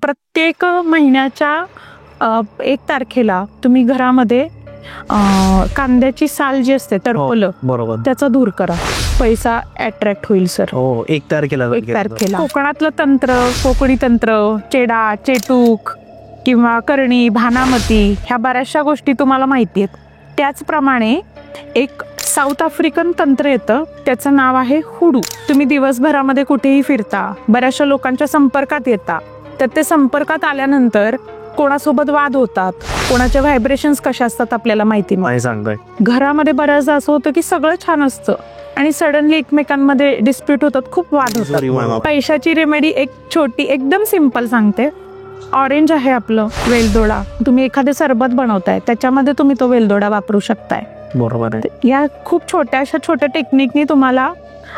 प्रत्येक महिन्याच्या 1 तारखेला तुम्ही घरामध्ये कांद्याची साल जी असते टरफलं, बरोबर, त्याचा दूर करा. पैसा अट्रॅक्ट होईल सर. 1 तारखेला. कोकणातलं तंत्र, कोकणी तंत्र, चेडा, चेटूक किंवा करणी, भानामती, ह्या बऱ्याचशा गोष्टी तुम्हाला माहिती आहेत. त्याचप्रमाणे एक साऊथ आफ्रिकन तंत्र येतं, त्याचं नाव आहे हुडू. तुम्ही दिवसभरामध्ये कुठेही फिरता, बऱ्याचशा लोकांच्या संपर्कात येता, तर ते संपर्कात आल्यानंतर कोणासोबत वाद होतात, कोणाचे व्हायब्रेशन्स कशा असतात आपल्याला माहिती नाही. घरामध्ये बऱ्याचदा असं होतं की सगळं छान असतं आणि सडनली एकमेकांमध्ये डिस्प्यूट होतात, खूप वाद होतात. पैशाची रेमेडी एक छोटी एकदम सिंपल सांगते. ऑरेंज आहे आपलं वेलदोडा, तुम्ही एखादे सरबत बनवताय, त्याच्यामध्ये तुम्ही तो वेलदोडा वापरू शकताय. बरोबर आहे. या खूप छोट्या टेक्निकनी तुम्हाला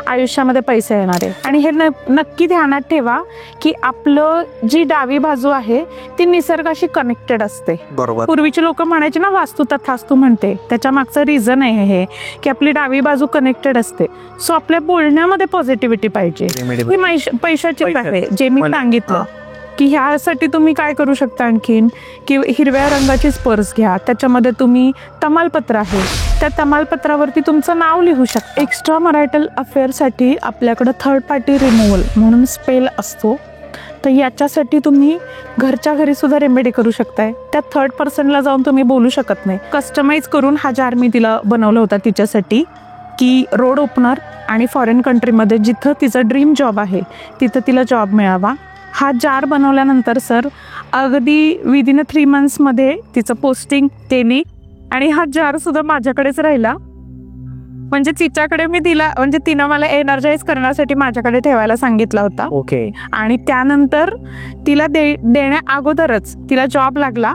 आयुष्यामध्ये पैसे येणार आहे. आणि हे नक्की ध्यानात ठेवा की आपलं जी डावी बाजू आहे ती निसर्गाशी कनेक्टेड असते. बरोबर. पूर्वीचे लोक म्हणायचे ना, वास्तू तथास्तू म्हणते, त्याच्या मागचं रिझन आहे हे की आपली डावी बाजू कनेक्टेड असते. सो आपल्या बोलण्यामध्ये पॉझिटिव्हिटी पाहिजे. पैशाची आहे जे मी सांगितलं की ह्यासाठी तुम्ही काय करू शकता आणखीन की हिरव्या रंगाची पर्स घ्या, त्याच्यामध्ये तुम्ही तमालपत्र आहे, त्या तमालपत्रावरती तुमचं नाव लिहू शकता. एक्स्ट्रा मॅरिटल अफेअरसाठी आपल्याकडं थर्ड पार्टी रिमूव्हल म्हणून स्पेल असतो, तर याच्यासाठी तुम्ही घरच्या घरी सुद्धा रेमेडी करू शकताय. त्या थर्ड पर्सनला जाऊन तुम्ही बोलू शकत नाही. कस्टमाइज करून हा जार मी तिला बनवला होता तिच्यासाठी की रोड ओपनर आणि फॉरेन कंट्रीमध्ये जिथं तिचं ड्रीम जॉब आहे तिथं तिला जॉब मिळावा. हा जार बनवल्यानंतर सर अगदी विदिन 3 मंथ्समध्ये तिचं पोस्टिंग केली आणि हा जार सुद्धा माझ्याकडेच राहिला. म्हणजे तिच्याकडे मी दिला, म्हणजे तिनं मला एनर्जाइज करण्यासाठी माझ्याकडे ठेवायला सांगितला होता. ओके. आणि त्यानंतर तिला देण्या अगोदरच तिला जॉब लागला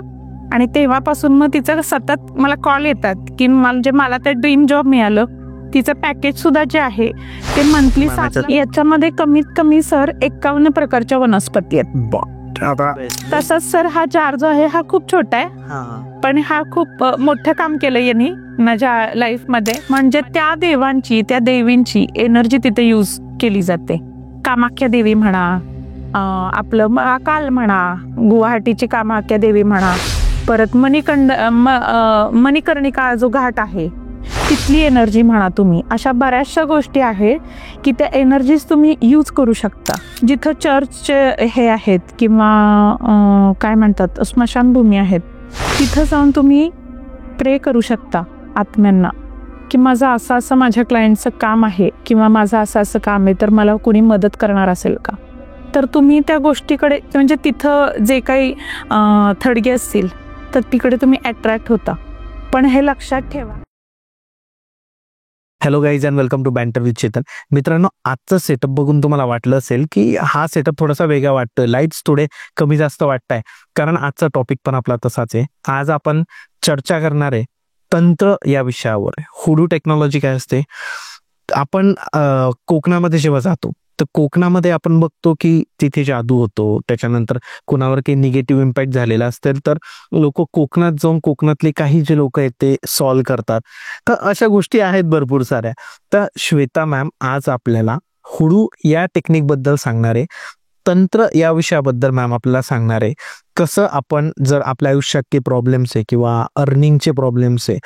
आणि तेव्हापासून मग तिचं सतत मला कॉल येतात की म्हणजे मला ते ड्रीम जॉब मिळालं. तिचं पॅकेज सुद्धा जे आहे ते मंथली 7 याच्यामध्ये कमीत कमी सर 51 प्रकारच्या वनस्पती आहेत. तसंच सर हा जार जो आहे हा खूप छोटा आहे, पण हा खूप मोठं काम केलं यांनी माझ्या लाईफ मध्ये. म्हणजे त्या देवांची, त्या देवींची एनर्जी तिथे यूज केली जाते. कामाख्या देवी म्हणा, आपलं महाकाल म्हणा, गुवाहाटीची कामाख्या देवी म्हणा, परत मणिकर्णिका जो घाट आहे तिथली एनर्जी म्हणा तुम्ही. अशा बऱ्याचशा गोष्टी आहेत की त्या एनर्जीज तुम्ही यूज करू शकता. जिथं चर्चचे हे आहेत किंवा काय म्हणतात स्मशानभूमी आहेत, तिथं जाऊन तुम्ही प्रे करू शकता आत्म्यांना की माझं असं माझ्या क्लायंटचं काम आहे किंवा माझं असं काम आहे, तर मला कोणी मदत करणार असेल का. तर तुम्ही त्या गोष्टीकडे, म्हणजे तिथं जे काही थडगे असतील तर तिकडे तुम्ही अट्रॅक्ट होता. पण हे लक्षात ठेवा. Hello guys and welcome to banter with Chetan. मित्रांनो, आजचं सेटअप बघून तुम्हाला वाटलं असेल की हा सेटअप थोडासा वेगळा वाटतोय, लाईट्स थोडे कमी जास्त वाटताय, कारण आजचा टॉपिक पण आपला तसाच आहे. आज आपण चर्चा करणार आहे तंत्र या विषयावर. हुडू टेक्नॉलॉजी काय असते. आपण कोकणामध्ये जेव्हा जातो तर कोकणामध्ये आपण बघतो की तिथे जादू होतो, त्याच्यानंतर कुणावर काही निगेटिव्ह इम्पॅक्ट झालेला असेल तर लोक कोकणात जाऊन कोकणातले काही जे लोक आहेत ते सॉल्व्ह करतात. तर अशा गोष्टी आहेत भरपूर साऱ्या. तर श्वेता मॅम आज आपल्याला हुडू या टेक्निक बद्दल सांगणार आहे, तंत्र या विषयाबद्दल मॅम आपल्याला सांगणार आहे. कसं आपण जर आपल्या आयुष्यात काही प्रॉब्लेम्स आहे किंवा अर्निंगचे प्रॉब्लेम्स आहे,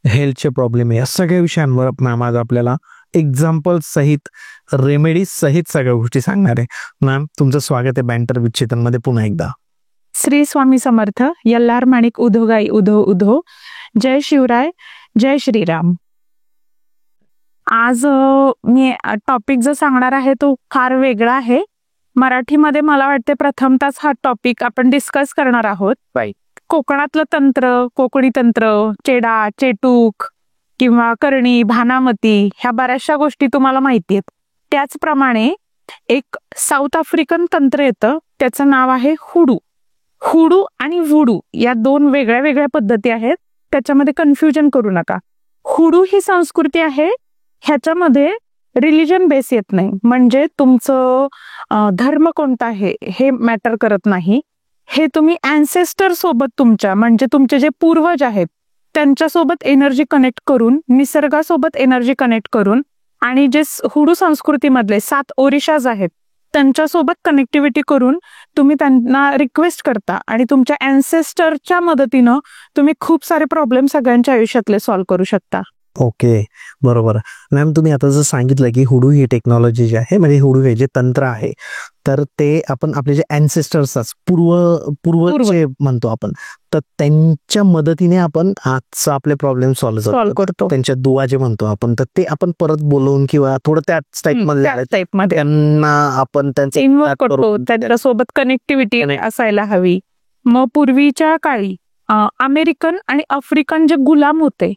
हेल्थचे प्रॉब्लेम आहे, या सगळ्या विषयांवर मॅम आज आपल्याला एक्झाम्पल सहित, रेमेडी सहित सगळ्या गोष्टी सांगणार आहे. मॅम, तुमचं स्वागत आहे बँटर विथ चेतन मध्ये पुन्हा एकदा. श्री स्वामी समर्थ. यल्लार माणिक उधो गाई उधो उधो. जय शिवराय, जय श्रीराम. आज मी टॉपिक जो सांगणार आहे तो फार वेगळा आहे. मराठीमध्ये मला वाटते प्रथमतःच हा टॉपिक आपण डिस्कस करणार आहोत. कोकणातलं तंत्र, कोकणी तंत्र, चेडा, चेटूक किंवा करणी, भानामती, ह्या बऱ्याचशा गोष्टी तुम्हाला माहिती आहेत. त्याचप्रमाणे एक साऊथ आफ्रिकन तंत्र येतं, त्याचं नाव आहे हुडू. हुडू आणि वुडू या 2 वेगळ्या वेगळ्या पद्धती आहेत, त्याच्यामध्ये कन्फ्युजन करू नका. हुडू ही संस्कृती आहे, ह्याच्यामध्ये रिलिजन बेस येत नाही, म्हणजे तुमचं धर्म कोणता आहे हे मॅटर करत नाही. हे तुम्ही अँसेस्टर सोबत तुमच्या, म्हणजे तुमचे जे पूर्वज आहेत त्यांच्यासोबत एनर्जी कनेक्ट करून, निसर्गासोबत एनर्जी कनेक्ट करून, आणि जे हुडू संस्कृतीमधले 7 ओरिशाज आहेत त्यांच्यासोबत कनेक्टिव्हिटी करून तुम्ही त्यांना रिक्वेस्ट करता आणि तुमच्या अँसेस्टरच्या मदतीनं तुम्ही खूप सारे प्रॉब्लेम सगळ्यांच्या आयुष्यातले सॉल्व्ह करू शकता. ओके, बरोबर. मॅम तुम्ही आता जर सांगितलं की हुडू ही टेक्नॉलॉजी जी आहे, म्हणजे हुडू हे जे तंत्र आहे, तर ते आपण आपले जे अँसेस्टर्स पूर्वचे म्हणतो आपण, तर त्यांच्या मदतीने आपण आजचा आपले प्रॉब्लेम सॉल्व्ह करतो. त्यांच्या दुआ जे म्हणतो आपण, तर ते आपण परत बोलवून किंवा थोडं त्याच टाईपमध्ये त्यांना आपण त्यांचे इन्व्हॉल्व करतो, त्याच्यासोबत कनेक्टिव्हिटी असायला हवी. मग पूर्वीच्या काळी अमेरिकन आणि आफ्रिकन जे गुलाम होते,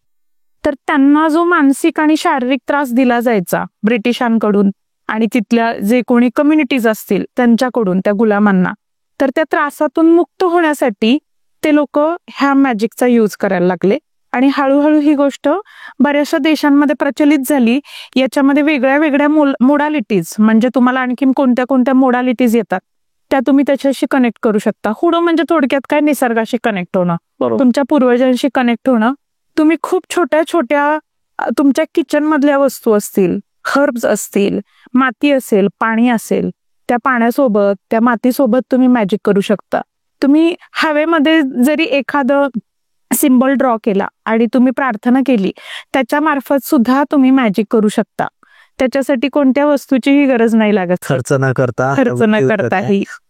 तर त्यांना जो मानसिक आणि शारीरिक त्रास दिला जायचा ब्रिटिशांकडून आणि तिथल्या जे कोणी कम्युनिटीज असतील त्यांच्याकडून त्या गुलामांना, तर त्या त्रासातून मुक्त होण्यासाठी ते लोक ह्या मॅजिकचा यूज करायला लागले आणि हळूहळू ही गोष्ट बऱ्याचशा देशांमध्ये प्रचलित झाली. याच्यामध्ये वेगळ्या वेगळ्या मोडालिटीज, म्हणजे तुम्हाला आणखीन कोणत्या कोणत्या मोडालिटीज येतात त्या तुम्ही त्याच्याशी कनेक्ट करू शकता. हुडो म्हणजे थोडक्यात काय, निसर्गाशी कनेक्ट होणं, तुमच्या पूर्वजांशी कनेक्ट होणं. तुम्ही खूप छोट्या छोट्या तुमच्या किचन मधल्या वस्तू असतील, हर्ब्स असतील, माती असेल, पाणी असेल, त्या पाण्यासोबत त्या मातीसोबत तुम्ही मॅजिक करू शकता. तुम्ही हवेमध्ये जरी एखादं सिम्बॉल ड्रॉ केला आणि तुम्ही प्रार्थना केली, त्याच्या मार्फत सुद्धा तुम्ही मॅजिक करू शकता. त्याच्यासाठी कोणत्या वस्तूचीही गरज नाही लागत, खर्च न करता.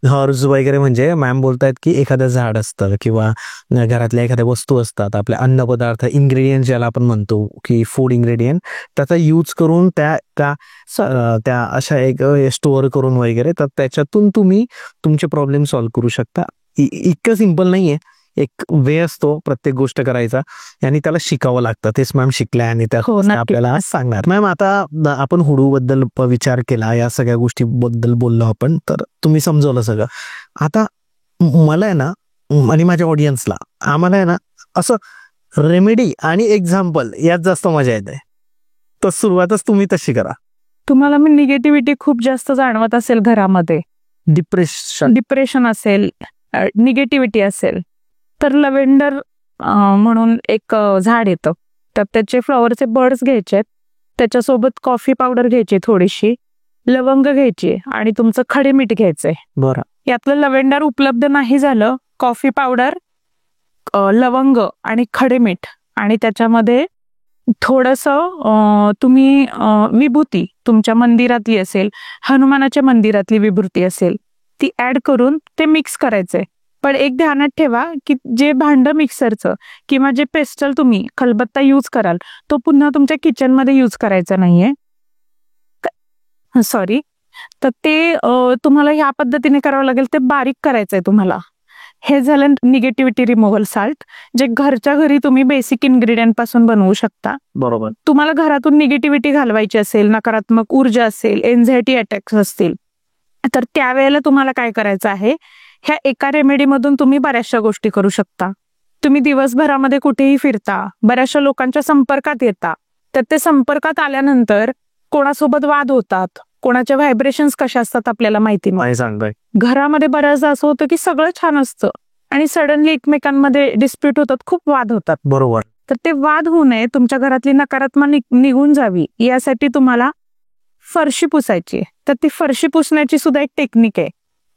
हर्ब्स वगैरे म्हणजे मॅम बोलतायत की एखादं झाड असतं किंवा घरातल्या एखाद्या वस्तू असतात, आपल्या अन्न पदार्थ, इन्ग्रेडियंट ज्याला आपण म्हणतो की फूड इन्ग्रेडियंट, त्याचा यूज करून त्या अशा एक स्टोअर करून वगैरे, तर त्याच्यातून तुम्ही तुमचे प्रॉब्लेम सॉल्व्ह करू शकता. इतकं सिम्पल नाहीये, एक वे असतो प्रत्येक गोष्ट करायचा आणि त्याला शिकावं लागतं. तेच मॅम शिकल्या आणि त्या आपल्याला आज सांगणार. मॅम आता आपण हुडू बद्दल विचार केला, या सगळ्या गोष्टी बद्दल बोललो आपण, तर तुम्ही समजवलं सगळं. आता मला आहे ना आणि माझ्या ऑडियन्सला, आम्हाला आहे ना असं रेमेडी आणि एक्झाम्पल यात जास्त मजा येते, तर सुरुवातच तुम्ही तशी करा. तुम्हाला मी निगेटिव्हिटी खूप जास्त जाणवत असेल घरामध्ये, डिप्रेशन असेल, निगेटिव्हिटी असेल, तर लव्हेंडर म्हणून एक झाड येतं, तर त्याचे फ्लॉवरचे बर्ड्स घ्यायचे, त्याच्यासोबत कॉफी पावडर घ्यायची, थोडीशी लवंग घ्यायची आणि तुमचं खडे मीठ घ्यायचंय. बरं, यातलं लव्हेंडर उपलब्ध नाही झालं, कॉफी पावडर, लवंग आणि खडे मीठ आणि त्याच्यामध्ये थोडंसं तुम्ही विभूती तुमच्या मंदिरातली असेल, हनुमानाच्या मंदिरातली विभूती असेल, ती ऍड करून ते मिक्स करायचंय. पण एक ध्यानात ठेवा की जे भांड मिक्सरचं किंवा जे पेस्टल तुम्ही खलबत्ता यूज कराल, तो पुन्हा तुमच्या किचनमध्ये यूज करायचा नाहीये, सॉरी. तर ते तुम्हाला ह्या पद्धतीने करावं लागेल, ते बारीक करायचंय तुम्हाला. हे झालं निगेटिव्हिटी रिमूव्हल साल्ट, जे घरच्या घरी तुम्ही बेसिक इन्ग्रेडियंट पासून बनवू शकता. बरोबर. तुम्हाला घरातून निगेटिव्हिटी घालवायची असेल, नकारात्मक ऊर्जा असेल, एन्झायटी अटॅक्स असतील, तर त्यावेळेला तुम्हाला काय करायचं आहे, ह्या एका रेमेडीमधून तुम्ही बऱ्याचशा गोष्टी करू शकता. तुम्ही दिवसभरामध्ये कुठेही फिरता, बऱ्याचशा लोकांच्या संपर्कात येता, तर ते संपर्कात आल्यानंतर कोणासोबत वाद होतात, कोणाच्या व्हायब्रेशन्स कशा असतात आपल्याला माहिती नाही. घरामध्ये बऱ्याचदा असं होतं की सगळं छान असतं आणि सडनली एकमेकांमध्ये डिस्प्यूट होतात, खूप वाद होतात. बरोबर. तर ते वाद होऊ नये, तुमच्या घरातली नकारात्मक निघून जावी, यासाठी तुम्हाला फरशी पुसायची. तर ती फरशी पुसण्याची सुद्धा एक टेक्निक आहे.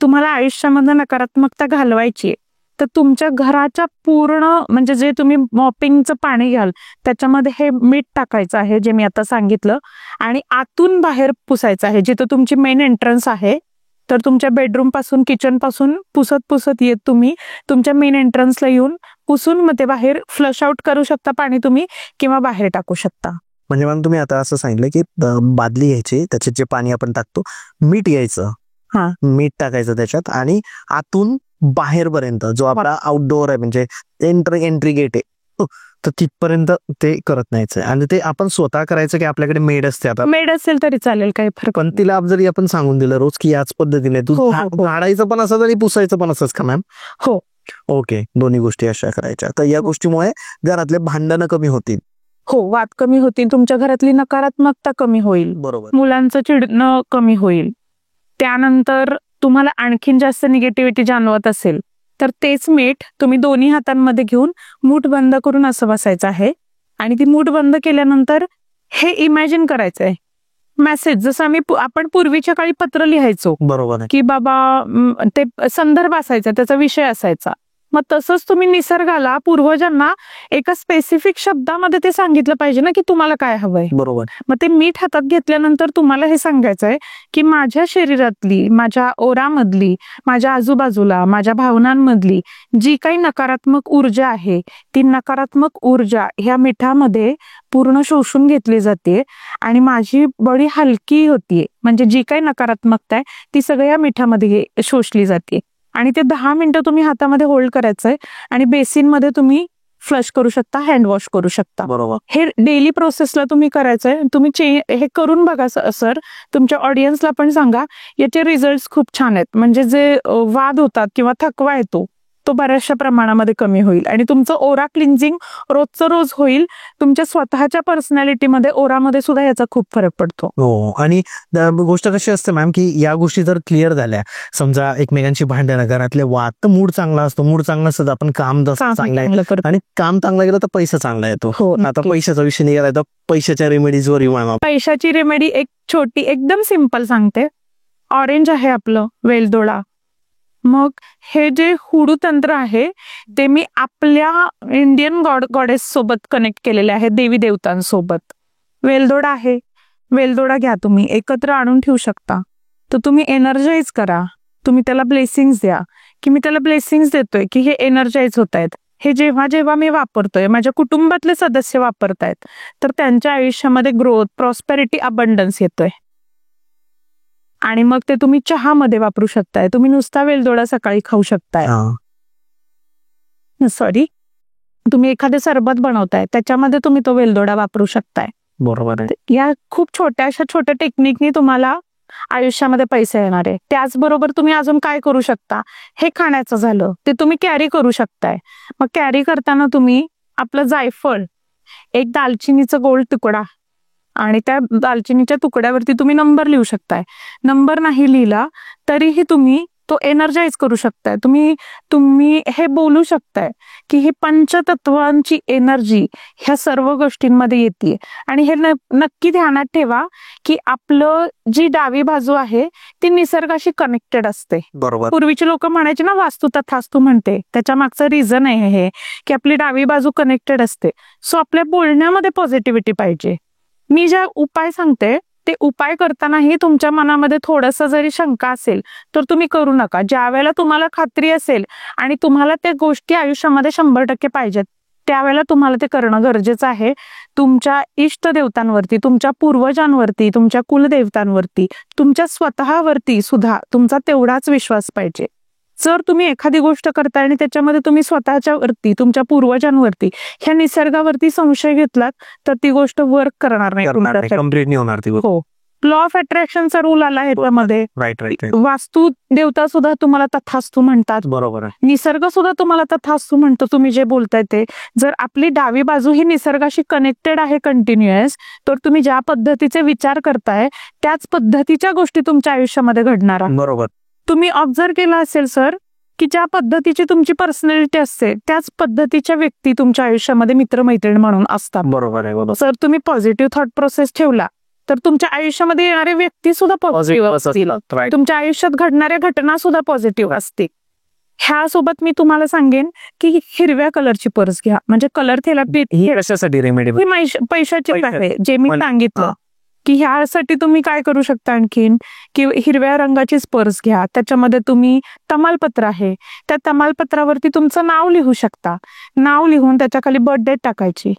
तुम्हाला आयुष्यामध्ये नकारात्मकता घालवायची आहे, तर तुमच्या घराच्या पूर्ण, म्हणजे जे तुम्ही मॉपिंगचं पाणी घ्याल त्याच्यामध्ये हे मीठ टाकायचं आहे, जे मी आता सांगितलं, आणि आतून बाहेर पुसायचं आहे. जिथं तुमची मेन एंट्रन्स आहे, तर तुमच्या बेडरूम पासून, किचन पासून पुसत पुसत येत तुम्ही तुमच्या मेन एंट्रन्सला येऊन पुसून मग ते बाहेर फ्लश आउट करू शकता पाणी तुम्ही, किंवा बाहेर टाकू शकता. म्हणजे मॅम तुम्ही आता असं सांगितलं की बादली घ्यायची, त्याच्यात जे पाणी आपण टाकतो, मीठ घ्यायचं, मीठ टाकायचं त्याच्यात, आणि आतून बाहेरपर्यंत जो आपला आउटडोअर आहे, म्हणजे एंट्री गेट आहे, तर तिथपर्यंत ते करत नाहीच. आणि ते आपण स्वतः करायचं की आपल्याकडे मेड असते? आता मेड असेल तरी चालेल, काही फरक. पण तिला जरी आपण सांगून दिलं रोज की याच पद्धतीने तू झाडायचं पण असं आणि पुसायचं पण असंच का मॅम? हो. ओके, दोन्ही गोष्टी अशा करायच्या. तर या गोष्टीमुळे घरातले भांडणं कमी होतील. हो, वाद कमी होतील, तुमच्या घरातली नकारात्मकता कमी होईल. बरोबर. मुलांचं चिडणं कमी होईल. त्यानंतर तुम्हाला आणखीन जास्त निगेटिव्हिटी जाणवत असेल, तर तेच मीठ तुम्ही दोन्ही हातांमध्ये घेऊन मूठ बंद करून असं बसायचं आहे, आणि ती मूठ बंद केल्यानंतर हे इमॅजिन करायचंय मेसेज, जसं आपण पूर्वीच्या काळी पत्र लिहायचो बरोबर आहे. की बाबा ते संदर्भ असायचा, त्याचा विषय असायचा. मग तसंच तुम्ही निसर्गाला, पूर्वजांना एका स्पेसिफिक शब्दामध्ये ते सांगितलं पाहिजे ना की तुम्हाला काय हवंय. बरोबर. मग ते मीठ हातात घेतल्यानंतर तुम्हाला हे सांगायचंय की माझ्या शरीरातली, माझ्या ओरामधली, माझ्या आजूबाजूला, माझ्या भावनांमधली जी काही नकारात्मक ऊर्जा आहे, ती नकारात्मक ऊर्जा ह्या मिठामध्ये पूर्ण शोषून घेतली जाते आणि माझी बॉडी हलकी होतीये. म्हणजे जी काही नकारात्मकता आहे ती सगळ्या मिठामध्ये शोषली जाते. आणि ते 10 मिनिटं तुम्ही हातामध्ये होल्ड करायचंय आणि बेसिनमध्ये तुम्ही फ्लश करू शकता, हँड वॉश करू शकता. बरोबर. हे डेली प्रोसेसला तुम्ही करायचंय. तुम्ही हे करून बघा सर. तुमच्या ऑडियन्सला पण सांगा. याचे रिझल्ट खूप छान आहेत. म्हणजे जे वाद होतात किंवा थकवा येतो तो बऱ्याचशा प्रमाणामध्ये कमी होईल आणि तुमचं ओरा क्लिन्झिंग रोजचं रोज होईल. तुमच्या स्वतःच्या पर्सनॅलिटीमध्ये, ओरामध्ये सुद्धा याचा खूप फरक पडतो. हो. आणि गोष्ट कशी असते मॅम की या गोष्टी जर क्लिअर झाल्या, समजा एकमेकांची भांडणं, घरातले वाद, तर मूड चांगला असतो. मूड चांगला असतं आपण काम चांगलं आहे आणि काम चांगलं गेलं तर पैसा चांगला येतो. आता पैशाचा विषय निघाला तर पैशाच्या रेमेडीजवर येऊ. पैशाची रेमेडी एक छोटी एकदम सिंपल सांगते. ऑरेंज आहे आपलं वेलदोडा. मग हे जे हुडू तंत्र आहे ते मी आपल्या इंडियन गॉडेस सोबत कनेक्ट केलेले आहे, देवी देवतांसोबत. वेलदोडा आहे, वेलदोडा घ्या, तुम्ही एकत्र आणून ठेवू शकता. तर तुम्ही एनर्जाइज करा. तुम्ही त्याला ब्लेसिंग्स द्या की मी त्याला ब्लेसिंग्स देतोय की हे एनर्जाइज होत आहेत. हे जेव्हा जेव्हा मी वापरतोय, माझ्या कुटुंबातले सदस्य वापरतायत, तर त्यांच्या आयुष्यामध्ये ग्रोथ, प्रॉस्पेरिटी, अबंडन्स येतोय. आणि मग ते तुम्ही चहामध्ये वापरू शकताय. तुम्ही नुसता वेलदोडा सकाळी खाऊ शकताय. सॉरी, तुम्ही एखादे सरबत बनवताय त्याच्यामध्ये तुम्ही तो वेलदोडा वापरू शकताय. बरोबर आहे. या खूप छोट्या टेक्निकनी तुम्हाला आयुष्यामध्ये पैसे येणार आहे. त्याचबरोबर तुम्ही अजून काय करू शकता, हे खाण्याचं झालं ते तुम्ही कॅरी करू शकताय. मग कॅरी करताना तुम्ही आपलं जायफळ, एक दालचिनीचा गोल तुकडा आणि त्या दालचिनीच्या तुकड्यावरती तुम्ही नंबर लिहू शकताय. नंबर नाही लिहिला तरीही तुम्ही तो एनर्जाइज करू शकताय. तुम्ही हे बोलू शकताय की ही पंचतत्वांची एनर्जी ह्या सर्व गोष्टींमध्ये येते. आणि हे नक्की ध्यानात ठेवा की आपलं जी डावी बाजू आहे ती निसर्गाशी कनेक्टेड असते. बरोबर. पूर्वीचे लोक म्हणायचे ना, वास्तू तथास्तू म्हणते. त्याच्या मागचं रिझन आहे हे की आपली डावी बाजू कनेक्टेड असते. सो आपल्या बोलण्यामध्ये पॉझिटिव्हिटी पाहिजे. मी ज्या उपाय सांगते ते उपाय करतानाही तुमच्या मनामध्ये थोडंसं जरी शंका असेल तर तुम्ही करू नका. ज्या वेळेला तुम्हाला खात्री असेल आणि तुम्हाला त्या गोष्टी आयुष्यामध्ये 100% पाहिजेत, त्यावेळेला तुम्हाला ते करणं गरजेचं आहे. तुमच्या इष्ट देवतांवरती, तुमच्या पूर्वजांवरती, तुमच्या कुलदेवतांवरती, तुमच्या स्वतःवरती सुद्धा तुमचा तेवढाच विश्वास पाहिजे. जर तुम्ही एखादी गोष्ट करताय आणि त्याच्यामध्ये तुम्ही स्वतःच्या वरती, तुमच्या पूर्वजांवरती, ह्या निसर्गावरती संशय घेतलात तर ती गोष्ट वर्क करणार नाही, कम्प्लीट नाही होणार ती. हो. लॉ ऑफ अट्रॅक्शनचा रूल आला आहे त्यामध्ये. राईट. वास्तू देवता सुद्धा तुम्हाला तथास्तू म्हणतात. बरोबर आहे. निसर्ग सुद्धा तुम्हाला तथास्तू म्हणतो. तुम्ही जे बोलताय ते, जर आपली डावी बाजू ही निसर्गाशी कनेक्टेड आहे कंटिन्युअस, तर तुम्ही ज्या पद्धतीचे विचार करताय त्याच पद्धतीच्या गोष्टी तुमच्या आयुष्यामध्ये घडणार. बरोबर. तुम्ही ऑब्झर्व केला असेल सर की ज्या पद्धतीची तुमची पर्सनॅलिटी असते त्याच पद्धतीच्या व्यक्ती तुमच्या आयुष्यामध्ये मित्रमैत्रीण म्हणून असतात. बरोबर आहे. सर तुम्ही पॉझिटिव्ह थॉट प्रोसेस ठेवला तर तुमच्या आयुष्यामध्ये येणारे व्यक्ती सुद्धा पॉझिटिव्ह असतील. तुमच्या आयुष्यात घडणाऱ्या घटना सुद्धा पॉझिटिव्ह असतील. ह्यासोबत मी तुम्हाला सांगेन की हिरव्या कलरची पर्स घ्या. म्हणजे कलर थेरपी कशासाठी रेमेडी? पैशाची आहे जे मी सांगितलं की ह्यासाठी तुम्ही काय करू शकता आणखीन, की हिरव्या रंगाचीच पर्स घ्या. त्याच्यामध्ये तुम्ही तमालपत्र आहे, त्या तमालपत्रावरती तुमचं नाव लिहू शकता. नाव लिहून त्याच्या खाली बर्थ डेट टाकायची.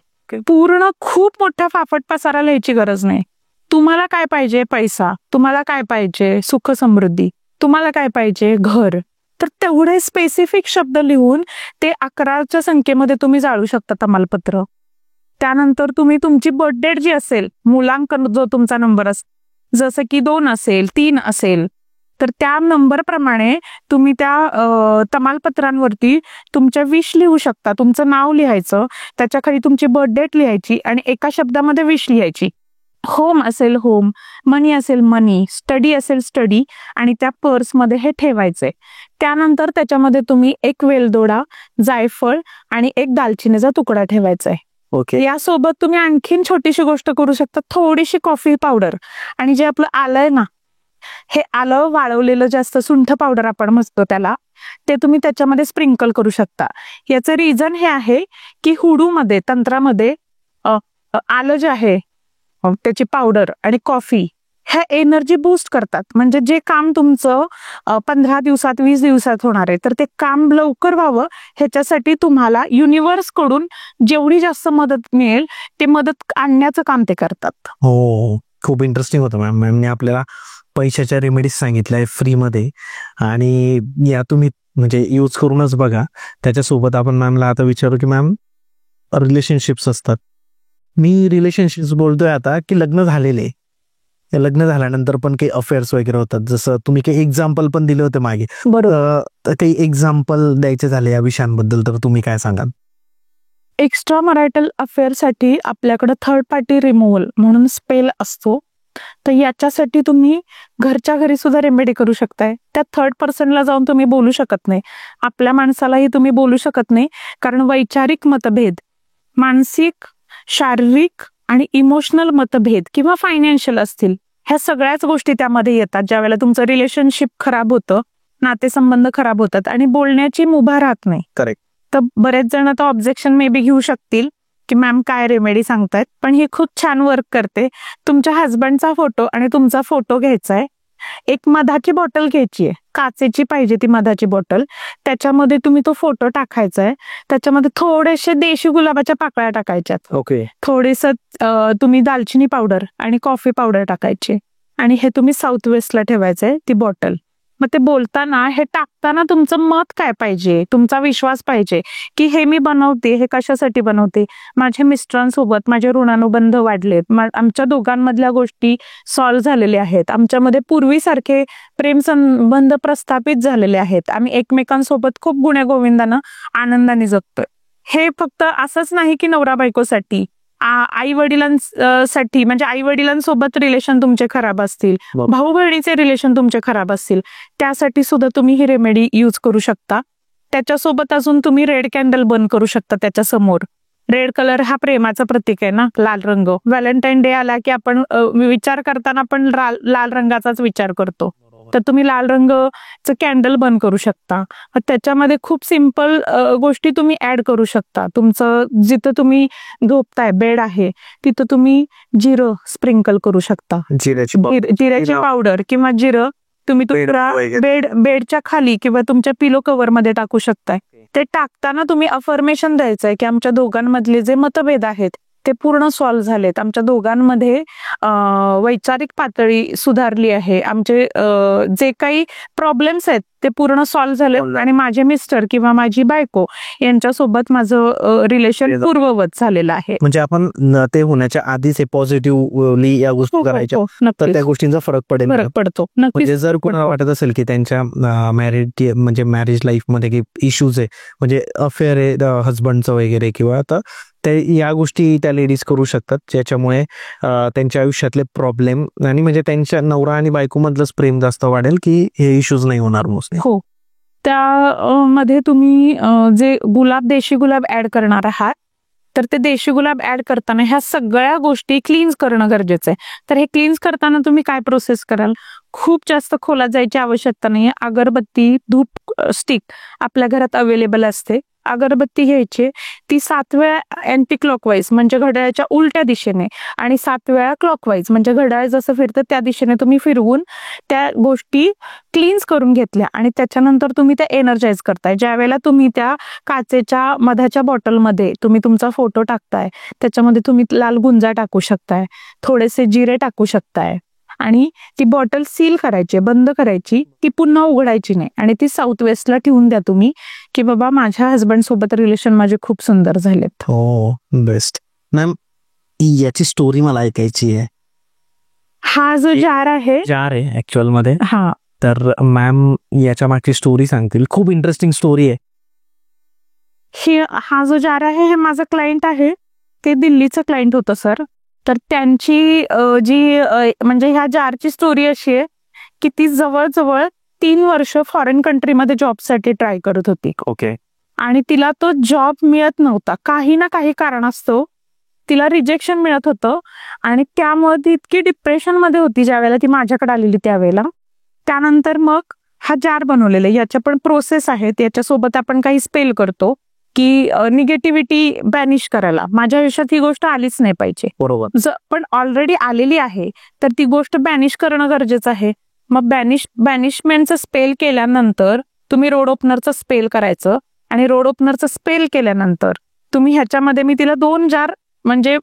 पूर्ण खूप मोठा फाफट पसारा लिहायची गरज नाही. तुम्हाला काय पाहिजे? पैसा. तुम्हाला काय पाहिजे? सुख समृद्धी. तुम्हाला काय पाहिजे? घर. तर तेवढे स्पेसिफिक शब्द लिहून ते 11च्या संख्येमध्ये तुम्ही जाळू शकता तमालपत्र. त्यानंतर तुम्ही तुमची बर्थ डेट जी असेल, मुलांकन जो तुमचा नंबर असेल, जसं की 2 असेल, 3 असेल, तर त्या नंबर प्रमाणे तुम्ही त्या तमालपत्रांवरती तुमच्या विश लिहू शकता. तुमचं नाव लिहायचं, त्याच्या खाली तुमची बर्थ डेट लिहायची आणि एका शब्दामध्ये विश लिहायची. होम असेल होम, मनी असेल मनी, स्टडी असेल स्टडी, आणि त्या पर्समध्ये हे ठेवायचंय. त्यानंतर त्याच्यामध्ये तुम्ही एक वेलदोडा, जायफळ आणि एक दालचिनीचा तुकडा ठेवायचा आहे. ओके. यासोबत तुम्ही आणखीन छोटीशी गोष्ट करू शकता, थोडीशी कॉफी पावडर आणि जे आपलं आलं आहे ना, हे आलं वाळवलेलं जास्त सुंठ पावडर आपण म्हणतो त्याला, ते तुम्ही त्याच्यामध्ये स्प्रिंकल करू शकता. याचं रिझन हे आहे की हुडूमध्ये तंत्रामध्ये आलं जे आहे त्याची पावडर आणि कॉफी ह्या एनर्जी बूस्ट करतात. म्हणजे जे काम तुमचं 15 दिवसात 20 दिवसात होणार आहे, तर ते काम लवकर व्हावं ह्याच्यासाठी तुम्हाला युनिव्हर्स कडून जेवढी जास्त मदत मिळेल ते मदत आणण्याचं काम ते करतात. हो, खूप इंटरेस्टिंग होतं मॅम. मॅमने आपल्याला पैशाच्या रेमेडीज सांगितल्या आहे फ्रीमध्ये, आणि या तुम्ही म्हणजे यूज करूनच बघा. त्याच्यासोबत आपण मॅमला आता विचारू की मॅम, रिलेशनशिप्स असतात, मी रिलेशनशिप्स बोलतोय आता की लग्न झालेले, लग्न झाल्यानंतर पण काही अफेअर्स वगैरे होतात, जसं तुम्ही काही एक्झाम्पल पण दिले होते मागे. बरोबर. काही एक्झाम्पल द्यायचे झाले या विषयांबद्दल तर तुम्ही काय सांगाल? एक्स्ट्रा मॅरिटल अफेअर साठी आपल्याकडे थर्ड पार्टी रिमूव्हल म्हणून स्पेल असतो. तर याच्यासाठी तुम्ही घरच्या घरी सुद्धा रेमेडी करू शकताय. त्या थर्ड पर्सनला जाऊन तुम्ही बोलू शकत नाही, आपल्या माणसालाही तुम्ही बोलू शकत नाही, कारण वैचारिक मतभेद, मानसिक, शारीरिक आणि इमोशनल मतभेद किंवा फायनान्शियल असतील, ह्या सगळ्याच गोष्टी त्यामध्ये येतात. ज्यावेळेला तुमचं रिलेशनशिप खराब होतं, नातेसंबंध खराब होतात आणि बोलण्याची मुभा राहत नाही. करेक्ट. तर बरेच जण आता ऑब्जेक्शन मे बी घेऊ शकतील की मॅम काय रेमेडी सांगतायत, पण ही खूप छान वर्क करते. तुमच्या हस्बंडचा फोटो आणि तुमचा फोटो घ्यायचा आहे, एक मधाची बॉटल घ्यायची आहे, काचेची पाहिजे ती मधाची बॉटल, त्याच्यामध्ये तुम्ही तो फोटो टाकायचा आहे, त्याच्यामध्ये थोडेसे देशी गुलाबाच्या पाकळ्या टाकायच्यात, ओके, थोडेसं तुम्ही दालचिनी पावडर आणि कॉफी पावडर टाकायची, आणि हे तुम्ही साऊथ वेस्टला ठेवायचंय ती बॉटल. मग ते बोलताना, हे टाकताना तुमचं मत काय पाहिजे, तुमचा विश्वास पाहिजे की हे मी बनवते, हे कशासाठी बनवते, माझ्या मिस्टरांसोबत माझे ऋणानुबंध वाढलेत, आमच्या दोघांमधल्या गोष्टी सॉल्व्ह झालेल्या आहेत, आमच्यामध्ये पूर्वीसारखे प्रेम संबंध प्रस्थापित झालेले आहेत, आम्ही एकमेकांसोबत खूप गुण्यागोविंदानं आनंदाने जगतोय. हे फक्त असंच नाही की नवरा बायकोसाठी, आई वडिलांसाठी, म्हणजे आई वडिलांसोबत रिलेशन तुमचे खराब असतील, भाऊ बहिणीचे रिलेशन तुमचे खराब असतील, त्यासाठी सुद्धा तुम्ही ही रेमेडी यूज करू शकता. त्याच्यासोबत अजून तुम्ही रेड कॅन्डल बर्न करू शकता त्याच्या समोर. रेड कलर हा प्रेमाचा प्रतीक आहे ना, लाल रंग. व्हॅलेंटाईन डे आला की आपण विचार करताना पण लाल रंगाचाच विचार करतो, तर तुम्ही लाल रंगचं कॅन्डल बर्न करू शकता. त्याच्यामध्ये खूप सिंपल गोष्टी तुम्ही ऍड करू शकता. तुमचं जिथं तुम्ही झोपताय, बेड आहे, तिथं तुम्ही जिरं स्प्रिंकल करू शकता, जिऱ्याची पावडर किंवा जिरं तुम्ही बेडच्या खाली किंवा तुमच्या पिलो कव्हर मध्ये टाकू शकताय. ते टाकताना तुम्ही अफर्मेशन द्यायचंय की आमच्या दोघांमधले जे मतभेद आहेत ते पूर्ण सॉल्व्ह झालेत, आमच्या दोघांमध्ये वैचारिक पातळी सुधारली आहे, आमचे जे काही प्रॉब्लेम्स आहेत ते पूर्ण सॉल्व्ह झाले, आणि माझे मिस्टर किंवा माझी बायको यांच्यासोबत माझं रिलेशन पूर्ववत झालेलं आहे. म्हणजे आपण ते होण्याच्या आधीच पॉझिटिव्हली या गोष्टी करायच्या, तर त्या गोष्टींचा फरक पडतो. म्हणजे जर कोणाला वाटत असेल की त्यांच्या मॅरेज लाईफ मध्ये काही इश्यूज आहे, म्हणजे अफेअर आहे हजबंडचं वगैरे, किंवा आता या गोष्टी त्या लेडीज करू शकतात, ज्याच्यामुळे त्यांच्या आयुष्यातले प्रॉब्लेम आणि म्हणजे त्यांच्या नवरा आणि बायको मधलंच प्रेम जास्त वाढेल, की हे इश्यूज नाही होणार मोस्टली. हो, त्यामध्ये तुम्ही जे देशी गुलाब ऍड करणार आहात, तर ते देशी गुलाब ऍड करताना ह्या सगळ्या गोष्टी क्लीन्स करणं गरजेचं आहे. तर हे क्लीन्स करताना तुम्ही काय प्रोसेस कराल, खूप जास्त खोलात जायची आवश्यकता नाहीये. अगरबत्ती, धूप स्टिक आपल्या घरात अवेलेबल असते. अगरबत्ती घ्यायची, ती 7 वेळा अँटी क्लॉकवाईज म्हणजे घड्याळाच्या उलट्या दिशेने, आणि 7 वेळा क्लॉकवाईज म्हणजे घड्याळ जसं फिरतं त्या दिशेने तुम्ही फिरवून त्या गोष्टी क्लीन्स करून घेतल्या, आणि त्याच्यानंतर तुम्ही त्या एनर्जाइज करताय. ज्या वेळेला तुम्ही त्या काचेच्या मधाच्या बॉटलमध्ये तुम्ही तुमचा फोटो टाकताय, त्याच्यामध्ये तुम्ही लाल गुंजा टाकू शकताय, थोडेसे जिरे टाकू शकताय, आणि ती बॉटल सील करायची, बंद करायची, ती पुन्हा उघडायची नाही, आणि ती साऊथ वेस्टला ठेवून द्या तुम्ही की बाबा माझ्या हस्बंड सोबत रिलेशन माझे खूप सुंदर झालेत. हो, बेस्ट. मॅम, याची स्टोरी मला ऐकायची आहे. हा जो जार आहे ऍक्च्युअल मध्ये, हा, तर मॅम याच्या मागची स्टोरी सांगतील. खूप इंटरेस्टिंग स्टोरी आहे. हा जो जार आहे हे माझं क्लायंट आहे, ते दिल्लीचं क्लायंट होतं सर. तर त्यांची जी म्हणजे ह्या जारची स्टोरी अशी आहे की ती जवळजवळ 3 वर्ष फॉरेन कंट्रीमध्ये जॉबसाठी ट्राय करत होती. ओके. आणि तिला तो जॉब मिळत नव्हता, काही ना काही कारणास्तव तिला रिजेक्शन मिळत होतं आणि त्यामुळे ती इतकी डिप्रेशन मध्ये होती ज्या वेळेला ती माझ्याकडे आलेली त्यावेळेला. त्यानंतर मग हा जार बनवलेला, याच्या पण प्रोसेस आहेत. याच्यासोबत आपण काही स्पेल करतो की निगेटिव्हिटी बॅनिश करायला. माझ्या आयुष्यात ही गोष्ट आलीच नाही पाहिजे, बरोबर. पण ऑलरेडी आलेली आहे तर ती गोष्ट बॅनिश करणं गरजेचं आहे. मग बॅनिशमेंटचं स्पेल केल्यानंतर तुम्ही रोड ओपनरचं स्पेल करायचं आणि रोड ओपनरचं स्पेल केल्यानंतर तुम्ही ह्याच्यामध्ये मी तिला 2 जार म्हणजे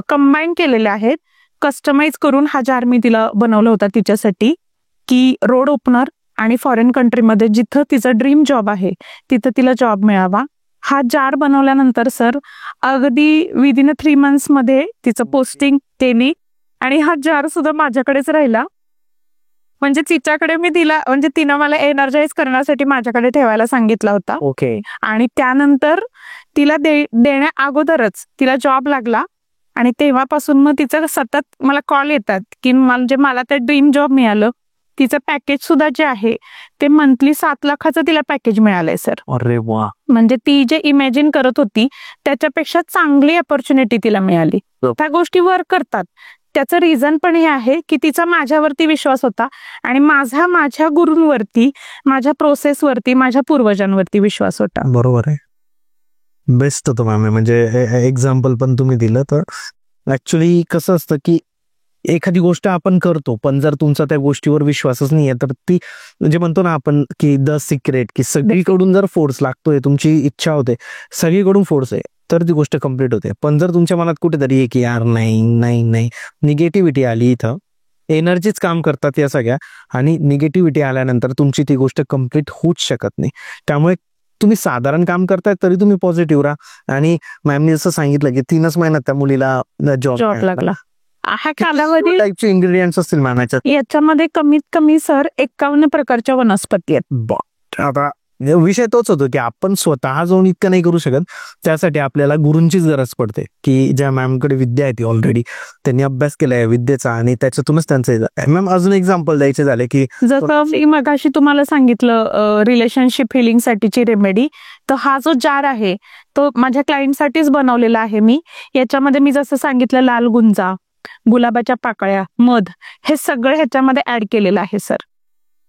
कंबाईन केलेले आहेत. कस्टमाइज करून हा जार मी तिला बनवला होता तिच्यासाठी की रोड ओपनर आणि फॉरेन कंट्रीमध्ये जिथं तिचा ड्रीम जॉब आहे तिथं तिला जॉब मिळावा. हा जार बनवल्यानंतर सर अगदी विदिन 3 months मध्ये तिचं पोस्टिंग केली आणि हा जार सुद्धा माझ्याकडेच राहिला. म्हणजे तिच्याकडे मी दिला, म्हणजे तिनं मला एनर्जाइज करण्यासाठी माझ्याकडे ठेवायला सांगितला होता. ओके. आणि त्यानंतर तिला देण्या अगोदरच तिला जॉब लागला आणि तेव्हापासून मग तिचं सतत मला कॉल येतात की म्हणजे मला ते ड्रीम जॉब मिळालं. तिचं पॅकेज सुद्धा जे आहे ते मंथली 7 लाखाचं तिला पॅकेज मिळालंय सर. अरे वा. म्हणजे ती जे इमॅजिन करत होती त्याच्यापेक्षा चांगली अपॉर्च्युनिटी तिला मिळाली. त्या गोष्टी वर्क करतात. त्याचं रिझन पण हे आहे की तिचा माझ्यावरती विश्वास होता आणि माझ्या गुरूंवरती, माझ्या प्रोसेसवरती, माझ्या पूर्वजांवरती विश्वास होता. बरोबर आहे. बेस्ट होतं मॅम. म्हणजे एक्झाम्पल पण तुम्ही दिलं. तर ऍक्च्युली कसं असतं की एखादी गोष्ट आपण करतो पण जर तुमचा त्या गोष्टीवर विश्वासच नाहीये तर ती म्हणजे म्हणतो ना आपण की द सिक्रेट, की सगळीकडून जर फोर्स लागतोय, तुमची इच्छा होते, सगळीकडून फोर्स आहे तर ती गोष्ट कम्प्लीट होते. पण जर तुमच्या मनात कुठेतरी आहे की यार नाही नाही नाही, निगेटिव्हिटी आली, इथं एनर्जीच काम करतात या सगळ्या, आणि निगेटिव्हिटी आल्यानंतर तुमची ती गोष्ट कम्प्लीट होऊच शकत नाही. त्यामुळे तुम्ही साधारण काम करताय तरी तुम्ही पॉझिटिव्ह राहा. आणि मॅमनी जसं सांगितलं की 3च महिन्यात त्या मुलीला जॉब लागला. हा कालावधी टाईपचे इन्ग्रेडियंट्स असतील मॅम याच्यामध्ये कमीत कमी सर 51 प्रकारच्या वनस्पती आहेत. आता विषय तोच होतो की आपण स्वतः जाऊन इतकं नाही करू शकत. त्यासाठी आपल्याला गुरूंचीच गरज पडते की ज्या मॅमकडे विद्या आहे ती ऑलरेडी त्यांनी अभ्यास केलाय विद्येचा आणि त्याच्यातूनच त्यांचं. मॅम अजून एक्झाम्पल द्यायचे झाले की जसं मी मगाशी तुम्हाला सांगितलं रिलेशनशिप हिलिंग साठीची रेमेडी, तर हा जो जार आहे तो माझ्या क्लायंटसाठीच बनवलेला आहे मी. याच्यामध्ये मी जसं सांगितलं लाल गुंजा, गुलाबाच्या पाकळ्या, मध, हे सगळं ह्याच्यामध्ये ऍड केलेलं आहे सर.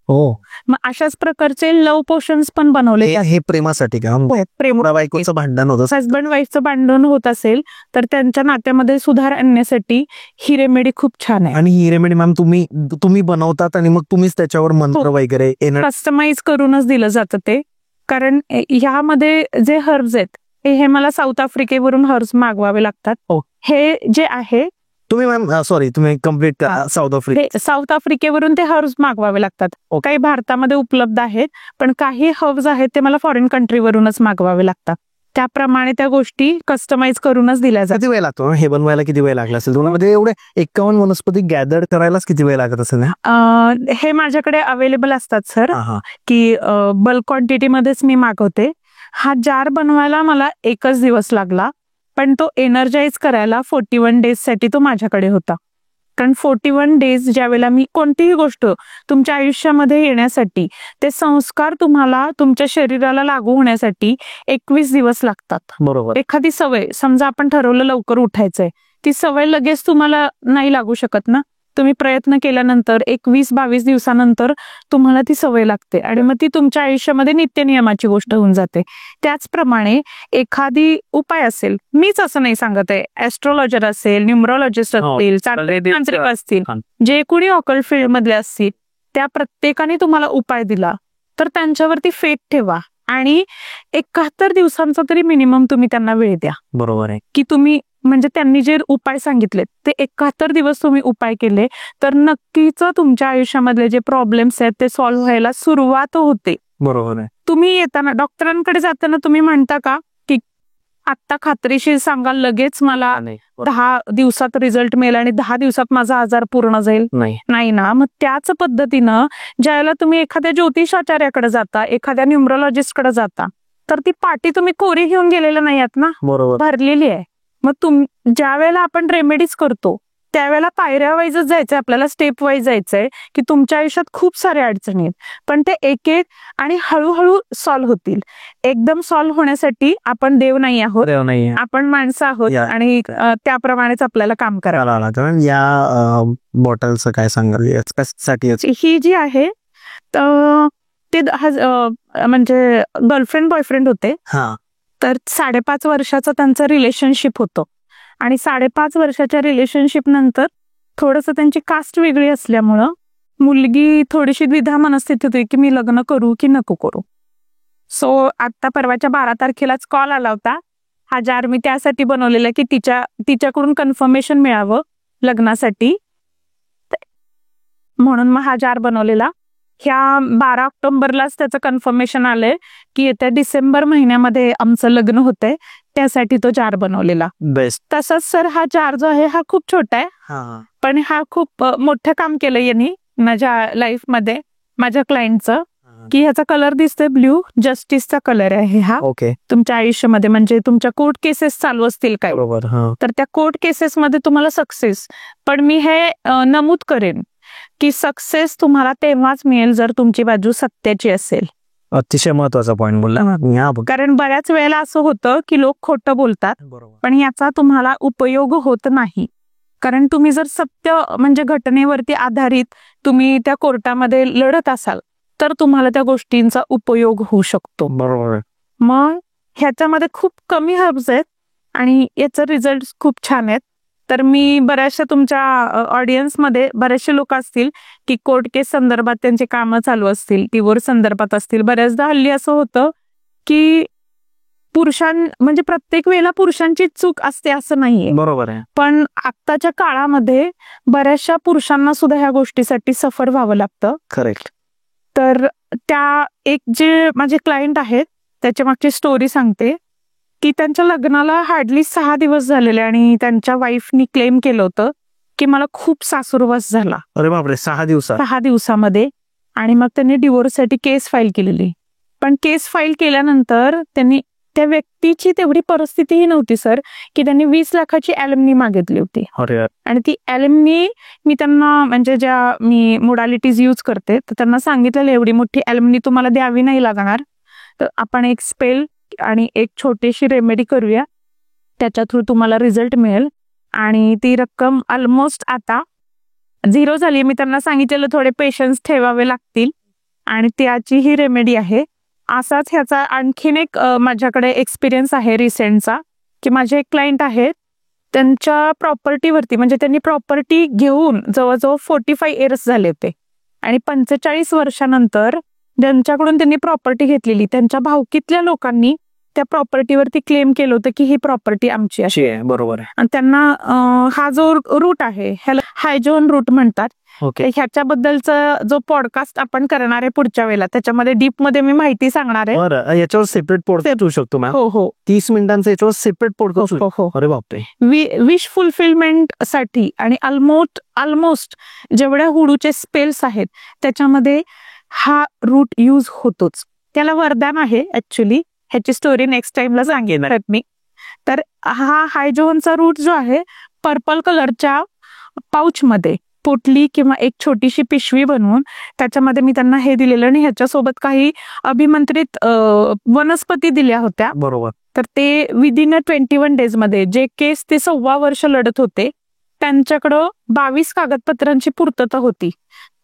हो. मग अशाच प्रकारचे लव्ह पोशन्स पण बनवले. हे प्रेमासाठी का? प्रेम बायकोचं भांडण होतं, हसबंड वाईफचं भांडण होत असेल तर त्यांच्या नात्यामध्ये सुधार आणण्यासाठी ही रेमेडी खूप छान आहे. आणि ही रेमेडी मॅम तुम्ही बनवतात आणि मग तुम्हीच त्याच्यावर मंत्र वगैरे कस्टमाइज करूनच दिलं जातं ते. कारण ह्यामध्ये जे हर्ब्स आहेत हे मला साऊथ आफ्रिकेवरून हर्ब्स मागवावे लागतात. हे जे आहे तुम्ही मॅम सॉरी तुम्ही कम्प्लीट साऊथ आफ्रिकेवरून ते हर्ब्स मागवावे लागतात. काही भारतामध्ये उपलब्ध आहेत पण काही हर्ब्स आहेत ते मला फॉरेन कंट्रीवरूनच मागवावे लागतात. त्याप्रमाणे त्या गोष्टी कस्टमाइज करूनच दिल्या जातात. किती वेळ लागतो हे बनवायला? किती वेळ लागला असेल तुम्हाला? एवढे 51 वनस्पती गॅदर करायलाच किती वेळ लागत असेल? हे माझ्याकडे अवेलेबल असतात सर की बल्क क्वांटिटी मध्येच मी मागवते. हा जार बनवायला मला 1च दिवस लागला पण तो एनर्जाइज करायला 41 days साठी तो माझ्याकडे होता. कारण 41 days ज्या वेळेला मी कोणतीही गोष्ट तुमच्या आयुष्यामध्ये येण्यासाठी, ते संस्कार तुम्हाला तुमच्या शरीराला लागू होण्यासाठी 21 दिवस लागतात. बरोबर. एखादी सवय समजा आपण ठरवलं लवकर उठायचंय, ती सवय लगेच तुम्हाला नाही लागू शकत ना. तुम्ही प्रयत्न केल्यानंतर 21-22 दिवसानंतर तुम्हाला ती सवय लागते आणि मग ती तुमच्या आयुष्यामध्ये नित्यनियमाची गोष्ट होऊन जाते. त्याचप्रमाणे एखादी उपाय असेल, मीच असं नाही सांगत आहे, ऍस्ट्रॉलॉजर असेल, न्यूमरोलॉजिस्ट असतील, तांत्रिक असतील, जे कोणी ऑकल्ट फील्ड मधले असतील, त्या प्रत्येकाने तुम्हाला उपाय दिला तर त्यांच्यावरती फेथ ठेवा आणि 71 दिवसांचा तरी मिनिमम तुम्ही त्यांना वेळ द्या. बरोबर आहे की तुम्ही म्हणजे त्यांनी जे उपाय सांगितले ते 71 दिवस तुम्ही उपाय केले तर नक्कीच तुमच्या आयुष्यामधले जे प्रॉब्लेम्स आहेत ते सॉल्व्ह व्हायला सुरुवात होते. बरोबर आहे. तुम्ही येताना डॉक्टरांकडे जाताना तुम्ही म्हणता का की आता खात्रीशीर सांगा लगेच मला 10 दिवसात रिझल्ट मिळेल आणि 10 दिवसात माझा आजार पूर्ण जाईल? नाही ना. मग त्याच पद्धतीनं ज्यावेळेला तुम्ही एखाद्या ज्योतिषाचार्याकडे जाता, एखाद्या न्यूमरोलॉजिस्टकडे जाता, तर ती पाटी तुम्ही कोरी घेऊन गेलेला नाही आहात ना, बरोबर, भरलेली आहे. मग ज्या वेळेला आपण रेमेडीज करतो त्यावेळेला पायऱ्या वाईजच जायचंय आपल्याला, स्टेप वाईज जायचंय की तुमच्या आयुष्यात खूप साऱ्या अडचणी आहेत, पण ते एक एक आणि हळूहळू सॉल्व्ह होतील. एकदम सॉल्व्ह होण्यासाठी आपण देव नाही आहोत, आपण माणसं आहोत आणि त्याप्रमाणेच आपल्याला काम करावं लागतं. या बॉटलचं काय सांगाल कशासाठी? ही जी आहे ते म्हणजे गर्लफ्रेंड बॉयफ्रेंड होते, तर 5.5 वर्षाचं त्यांचं रिलेशनशिप होतं आणि 5.5 वर्षाच्या रिलेशनशिप नंतर थोडंसं त्यांची कास्ट वेगळी असल्यामुळं मुलगी थोडीशी द्विधा मनस्थितीत होती की मी लग्न करू की नको करू. सो आता परवाच्या 12 तारखेलाच कॉल आला होता. हा जार मी त्यासाठी बनवलेला की तिच्याकडून कन्फर्मेशन मिळावं लग्नासाठी, म्हणून मग हा जार बनवलेला. ह्या 12 ऑक्टोबरलाच त्याचं कन्फर्मेशन आलंय की येत्या डिसेंबर महिन्यामध्ये आमचं लग्न होतंय, त्यासाठी तो जार बनवलेला. बेस्ट. तसंच सर हा जार जो आहे हा खूप छोटा आहे, पण हा खूप मोठं काम केलं यांनी माझ्या लाईफ मध्ये, माझ्या क्लायंटचं. की ह्याचा कलर दिसतोय ब्ल्यू, जस्टिसचा कलर आहे हा. ओके. तुमच्या आयुष्यामध्ये म्हणजे तुमच्या कोर्ट केसेस चालू असतील काय, तर त्या कोर्ट केसेस मध्ये तुम्हाला सक्सेस, पण मी हे नमूद करेन की सक्सेस तुम्हाला तेव्हाच मिळेल जर तुमची बाजू सत्याची असेल. अतिशय महत्वाचा पॉइंट बोलला. कारण बऱ्याच वेळेला असं होतं की लोक खोटं बोलतात, पण याचा तुम्हाला उपयोग होत नाही. कारण तुम्ही जर सत्य म्हणजे घटनेवरती आधारित तुम्ही त्या कोर्टामध्ये लढत असाल तर तुम्हाला त्या गोष्टींचा उपयोग होऊ शकतो. बरोबर. मग ह्याच्यामध्ये खूप कमी हर्ब्स आहेत आणि याचे रिझल्ट खूप छान आहेत. तर मी बऱ्याचशा तुमच्या ऑडियन्समध्ये बरेचसे लोक असतील की कोर्ट केस संदर्भात त्यांचे कामं चालू असतील, डिवोर्स संदर्भात असतील. बऱ्याचदा हल्ली असं होतं की म्हणजे प्रत्येक वेळेला पुरुषांची चूक असते असं नाहीये. बरोबर आहे. पण आत्ताच्या काळामध्ये बऱ्याचशा पुरुषांना सुद्धा ह्या गोष्टीसाठी सफर व्हावं लागतं. करेक्ट. तर त्या एक जे माझे क्लायंट आहेत त्याच्या मागची स्टोरी सांगते की त्यांच्या लग्नाला हार्डली 6 दिवस झालेले आणि त्यांच्या वाईफनी क्लेम केलं होतं की मला खूप सासुरवास झाला. अरे बापरे, 6 दिवसामध्ये. आणि मग त्यांनी डिवोर्ससाठी केस फाईल केलेली. पण केस फाईल केल्यानंतर त्यांनी त्या व्यक्तीची तेवढी परिस्थितीही नव्हती सर की त्यांनी 20 लाखाची ॲल्युमिनी मागितली होती. आणि ती ॲल्युमिनी मी त्यांना म्हणजे ज्या मी मोडालिटीज यूज करते तर त्यांना सांगितलेलं एवढी मोठी ॲल्युमिनी तुम्हाला द्यावी नाही लागणार, तर आपण एक स्पेल आणि एक छोटीशी रेमेडी करूया, त्याच्या थ्रू तुम्हाला रिझल्ट मिळेल. आणि ती रक्कम ऑलमोस्ट आता 0 झाली. मी त्यांना सांगितलेलं थोडे पेशन्स ठेवावे लागतील आणि त्याची ही रेमेडी आहे. असाच ह्याचा आणखीन एक माझ्याकडे एक्सपिरियन्स आहे रिसेंटचा की माझे एक क्लायंट आहेत, त्यांच्या प्रॉपर्टीवरती म्हणजे त्यांनी प्रॉपर्टी घेऊन जवळजवळ 45 इयर्स झाले होते आणि 45 वर्षानंतर ज्यांच्याकडून त्यांनी प्रॉपर्टी घेतलेली त्यांच्या भावकीतल्या लोकांनी त्या प्रॉपर्टीवरती क्लेम केलं होतं की ही प्रॉपर्टी आमची आहे. बरोबर आहे. आणि त्यांना हा जो रूट आहे ह्याला हायजोन रूट म्हणतात. ह्याच्याबद्दलचा जो पॉडकास्ट आपण करणार आहे पुढच्या वेळेला त्याच्यामध्ये डीप मध्ये मी माहिती सांगणार आहे. याच्यावर सेपरेट पॉडकास्ट होऊ शकतो मॅम. हो 30 मिनिटांचा याच्यावर सेपरेट पॉडकास्ट. अरे बापरे. विश फुलफिलमेंट साठी आणि ऑलमोस्ट जेवढ्या हुडूचे स्पेल्स आहेत त्याच्यामध्ये हा रूट यूज होतोच. त्याला वरदान आहे ऍक्च्युली, ह्याची स्टोरी नेक्स्ट टाइमला सांगेन मी. तर हा हायजोनचा रूट जो आहे पर्पल कलरच्या पाऊच मध्ये पोटली किंवा एक छोटीशी पिशवी बनवून त्याच्यामध्ये मी त्यांना हे दिलेलं आणि ह्याच्यासोबत काही अभिमंत्रित वनस्पती दिल्या होत्या. बरोबर. तर ते विदिन 21 डेज मध्ये जे केस ते 1.25 वर्ष लढत होते त्यांच्याकडं 22 कागदपत्रांची पूर्तता होती,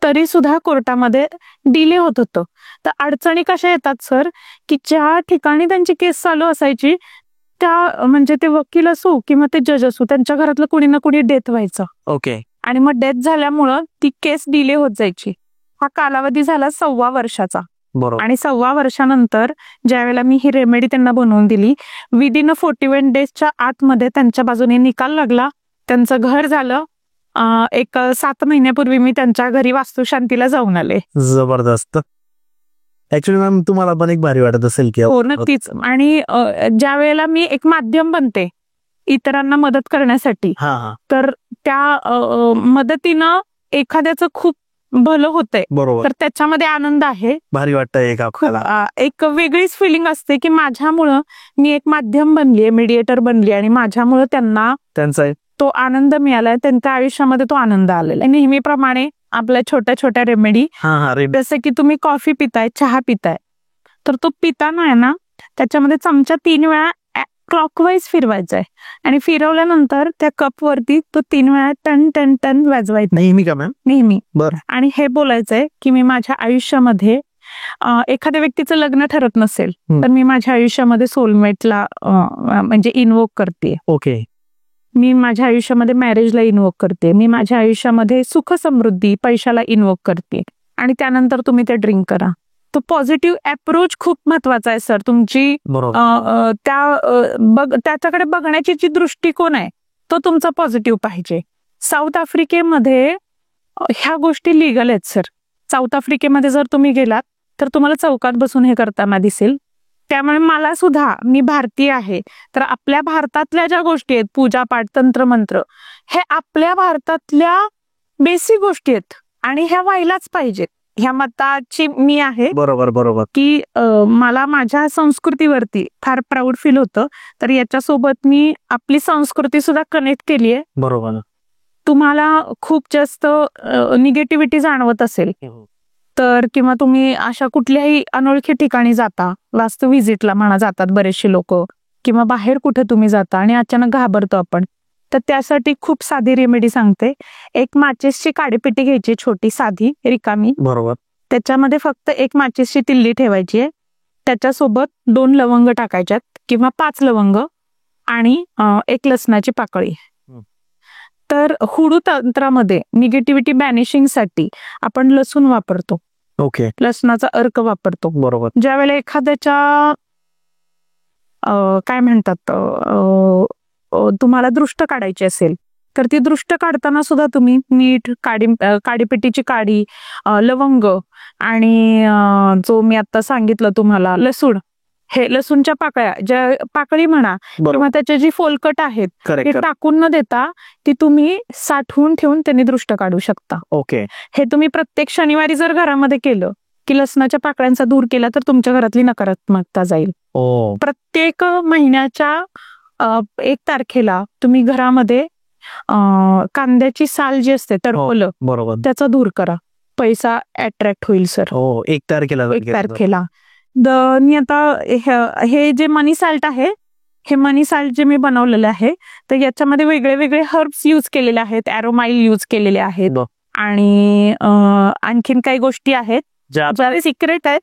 तरी सुद्धा कोर्टामध्ये डिले होत होतं. तर अडचणी कशा येतात सर की ज्या ठिकाणी त्यांची केस चालू असायची त्या म्हणजे ते वकील असो किंवा ते जज असो त्यांच्या घरातलं कुणी ना कुणी डेथ व्हायचं. ओके. आणि मग डेथ झाल्यामुळं ती केस डिले होत जायची. हा कालावधी झाला 1.25 वर्षाचा. बरोबर. आणि 1.25 वर्षानंतर ज्या वेळेला मी ही रेमेडी त्यांना बनवून दिली विदिन 41 डेजच्या आतमध्ये त्यांच्या बाजूने निकाल लागला, त्यांचं घर झालं. एक 7 महिन्यापूर्वी मी त्यांच्या घरी वास्तुशांतीला जाऊन आले. जबरदस्त. ऍक्च्युली मॅम तुम्हाला पण एक भारी वाटत असेल की. हो नक्कीच. आणि ज्या वेळेला मी एक माध्यम बनते इतरांना मदत करण्यासाठी, तर त्या मदतीनं एखाद्याचं खूप भलं होतंय बरोबर, तर त्याच्यामध्ये आनंद आहे. भारी वाटतं एक आपल्याला. एक वेगळीच फिलिंग असते की माझ्यामुळं मी एक माध्यम बनलीये, मीडिएटर बनली आणि माझ्यामुळं त्यांना त्यांचा तो आनंद मिळालाय, त्यांच्या आयुष्यामध्ये तो आनंद आलेला आहे. नेहमीप्रमाणे आपल्या छोट्या छोट्या रेमेडी, जसं की तुम्ही कॉफी पिताय, चहा पिताय, तर तो पिताना आहे ना त्याच्यामध्ये चमचा 3 वेळा क्लॉकवाईज फिरवायचा आहे आणि फिरवल्यानंतर त्या कप वरती तो 3 वेळा टन टन टन वाजवायचा नेहमी का मॅम? नेहमी. बरं. आणि हे बोलायचंय की मी माझ्या आयुष्यामध्ये एखाद्या व्यक्तीचं लग्न ठरत नसेल तर मी माझ्या आयुष्यामध्ये सोलमेटला म्हणजे इन्वोक करते. ओके. मी माझ्या आयुष्यामध्ये मॅरेजला इन्वोक करते. मी माझ्या आयुष्यामध्ये सुख समृद्धी, पैशाला इन्वोक करते. आणि त्यानंतर तुम्ही ते ड्रिंक करा. तो पॉझिटिव्ह अप्रोच खूप महत्वाचा आहे सर. तुमची त्याच्याकडे बघण्याची जी दृष्टिकोन आहे तो तुमचा पॉझिटिव्ह पाहिजे. साऊथ आफ्रिकेमध्ये ह्या गोष्टी लिगल आहेत सर. साऊथ आफ्रिकेमध्ये जर तुम्ही गेलात तर तुम्हाला चौकात बसून हे करताना दिसेल. त्यामुळे मला सुद्धा, मी भारतीय आहे, तर आपल्या भारतातल्या ज्या गोष्टी आहेत, पूजापाठ, तंत्रमंत्र, हे आपल्या भारतातल्या बेसिक गोष्टी आहेत आणि ह्या व्हायलाच पाहिजेत. ह्या मताची मी आहे. बरोबर बरोबर. की मला माझ्या संस्कृतीवरती फार प्राऊड फील होतं. तर याच्यासोबत मी आपली संस्कृती सुद्धा कनेक्ट केली आहे. बरोबर. तुम्हाला खूप जास्त निगेटिव्हिटी जाणवत असेल तर, किंवा तुम्ही अशा कुठल्याही अनोळखी ठिकाणी जाता, वास्तू व्हिजिटला म्हणा जातात बरेचसे लोक, किंवा बाहेर कुठे तुम्ही जाता आणि अचानक घाबरतो आपण, तर त्यासाठी खूप साधी रेमेडी सांगते. एक माचीसची काडीपेटी घ्यायची, छोटी साधी रिकामी. बरोबर. त्याच्यामध्ये फक्त एक माचीसची तिल्ली ठेवायची आहे. त्याच्यासोबत 2 लवंग टाकायच्यात किंवा 5 लवंग आणि 1 लसणाची पाकळी. तर हुडू तंत्रामध्ये निगेटिव्हिटी बॅनिशिंग साठी आपण लसूण वापरतो. ओके. लसणाचा अर्क वापरतो. बरोबर. ज्यावेळेला एखाद्याच्या काय म्हणतात तुम्हाला दृष्ट काढायची असेल तर ती दृष्ट काढताना सुद्धा तुम्ही मीठ, काडीपेटीची काडी, लवंग आणि जो मी आता सांगितलं तुम्हाला लसूण, हे लसूणच्या पाकळ्या, ज्या पाकळी म्हणा किंवा त्याच्या जी फोलकट आहेत ते टाकून न देता ती तुम्ही साठवून ठेवून त्यांनी दृष्ट काढू शकता. ओके. हे तुम्ही प्रत्येक शनिवारी जर घरामध्ये केलं की लसणाच्या पाकळ्यांचा दूर केला तर तुमच्या घरातली नकारात्मकता जाईल. प्रत्येक महिन्याच्या 1 तारखेला तुम्ही घरामध्ये कांद्याची साल जी असते टरफलं, बरोबर, त्याचा दूर करा. पैसा अट्रॅक्ट होईल सर. 1 तारखेला. 1 तारखेला. मी आता हे जे मनी साल्ट आहे, हे मनी साल्ट जे मी बनवलेलं आहे, तर याच्यामध्ये वेगळे वेगळे हर्ब्स यूज केलेले आहेत, ॲरोमाइल यूज केलेले आहेत आणि आणखीन काही गोष्टी आहेत ज्या सिक्रेट आहेत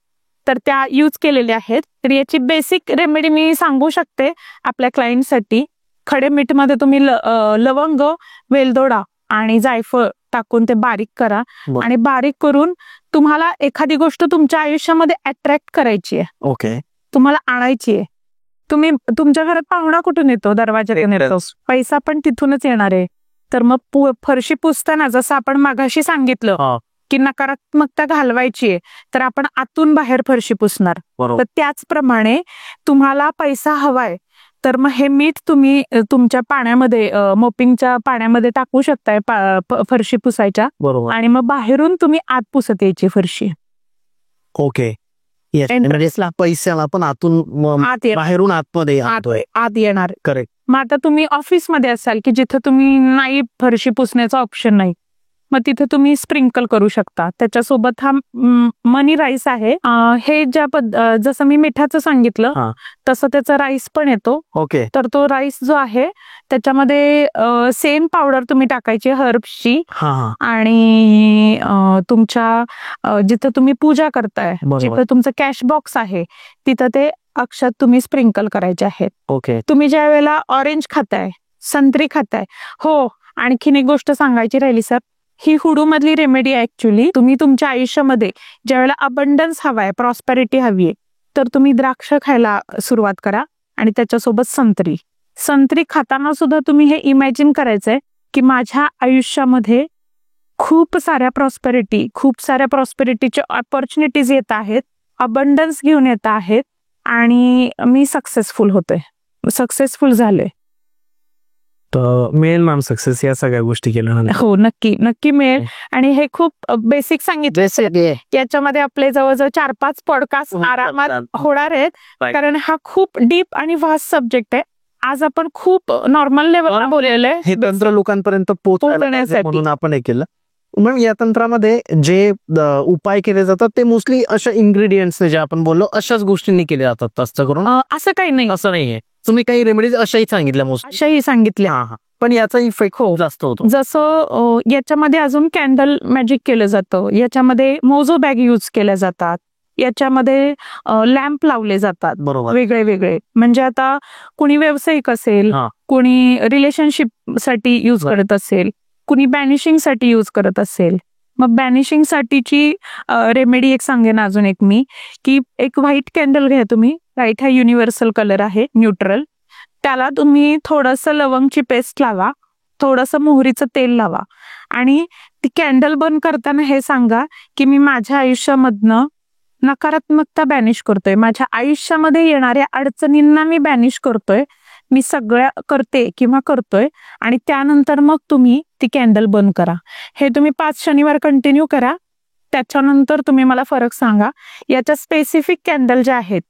तर त्या यूज केलेल्या आहेत. तर याची बेसिक रेमेडी मी सांगू शकते आपल्या क्लायंटसाठी. खडे मीठ मध्ये तुम्ही लवंग, वेलदोडा आणि जायफळ टाकून ते बारीक करा आणि बारीक करून तुम्हाला एखादी गोष्ट तुमच्या आयुष्यामध्ये अट्रॅक्ट करायची आहे. ओके. तुम्हाला आणायची आहे. तुम्ही तुमच्या घरात पाहुणा कुठून येतो? दरवाजातून येतो. पैसा पण तिथूनच येणार आहे. तर मग फरशी पुसताना जसं आपण मागाशी सांगितलं की नकारात्मकता घालवायची आहे, तर आपण आतून बाहेर फरशी पुसणार. तर त्याचप्रमाणे तुम्हाला पैसा हवाय तर मग हे मीठ तुम्ही तुमच्या पाण्यामध्ये, मोपिंगच्या पाण्यामध्ये टाकू शकताय फरशी पुसायच्या, आणि मग बाहेरून तुम्ही आत पुसत यायची फरशी. ओके. पैशाला पण आतून बाहेरून आतमध्ये आत येणार. करेक्ट. मग आता तुम्ही ऑफिसमध्ये असाल की जिथे तुम्ही नाही फरशी पुसण्याचा ऑप्शन नाही, मग तिथे तुम्ही स्प्रिंकल करू शकता. त्याच्यासोबत हा मनी राईस आहे. हे जसं मी मिठाचं सांगितलं तसं त्याचा राईस पण येतो. ओके. तर तो राईस जो आहे त्याच्यामध्ये सेम पावडर तुम्ही टाकायची हर्ब्सची, आणि तुमच्या जिथे तुम्ही पूजा करताय, जिथे तुमचं कॅश बॉक्स आहे, तिथं ते अक्षत तुम्ही स्प्रिंकल करायचे आहेत. ओके. तुम्ही ज्या वेळेला ऑरेंज खाताय, संत्री खाताय, हो, आणखीन एक गोष्ट सांगायची राहिली सर, ही हुडू मधली रेमेडी आहे ऍक्च्युली. तुम्ही तुमच्या आयुष्यामध्ये ज्यावेळेला अबंडन्स हवाय, प्रॉस्पेरिटी हवी आहे, तर तुम्ही द्राक्ष खायला सुरुवात करा आणि त्याच्यासोबत संत्री खाताना सुद्धा तुम्ही हे इमॅजिन करायचंय की माझ्या आयुष्यामध्ये खूप साऱ्या प्रॉस्पेरिटीचे ऑपॉर्च्युनिटीज येत आहेत, अबंडन्स घेऊन येत आहेत आणि मी सक्सेसफुल झाले. तर मिळेल मॅम सक्सेस या सगळ्या गोष्टी केल्यानंतर. हो, नक्की नक्की मिळेल. आणि हे खूप बेसिक सांगितलं. याच्यामध्ये आपले जवळजवळ 4-5 पॉडकास्ट आरामात होणार आहेत, कारण हा खूप डीप आणि वास्ट सब्जेक्ट आहे. आज आपण खूप नॉर्मल लेवलला बोललेलो आहे, हे तंत्र लोकांपर्यंत पोहोचण्यासाठी म्हणून आपण हे केलं. मग या तंत्रामध्ये जे उपाय केले जातात ते मोस्टली अशा इन्ग्रेडियंट्स जे आपण बोललो अशाच गोष्टींनी केले जातात जास्त करून. असं काही नाही, असं नाहीये. तुम्ही काही रेमेडीज अशाही सांगितल्या मोस्टली. अशाही सांगितल्या. पण याचा इफेक्ट खूप जास्त होतो. जसं याच्यामध्ये अजून कॅन्डल मॅजिक केलं जातं, याच्यामध्ये मोजो बॅग यूज केल्या जातात, याच्यामध्ये लॅम्प लावले जातात. बरोबर. वेगळे वेगळे. म्हणजे आता कुणी व्यावसायिक असेल, कुणी रिलेशनशिप साठी यूज करत असेल, कुणी बॅनिशिंग साठी यूज करत असेल. मग बॅनिशिंग साठीची रेमेडी एक सांगेन अजून एक मी, की एक व्हाईट कॅन्डल घ्या तुम्ही. व्हाईट हा युनिव्हर्सल कलर आहे, न्यूट्रल. त्याला तुम्ही थोडंसं लवंगची पेस्ट लावा, थोडंसं मोहरीचं तेल लावा आणि ती कॅन्डल बर्न करताना हे सांगा की मी माझ्या आयुष्यामधनं नकारात्मकता बॅनिश करतोय, माझ्या आयुष्यामध्ये येणाऱ्या अडचणींना मी बॅनिश करतोय, मी सगळ्या करते किंवा करतोय. आणि त्यानंतर मग तुम्ही ती कॅन्डल बर्न करा. हे तुम्ही 5 शनिवार कंटिन्यू करा. त्याच्यानंतर तुम्ही मला फरक सांगा. याच्या स्पेसिफिक कॅन्डल ज्या आहेत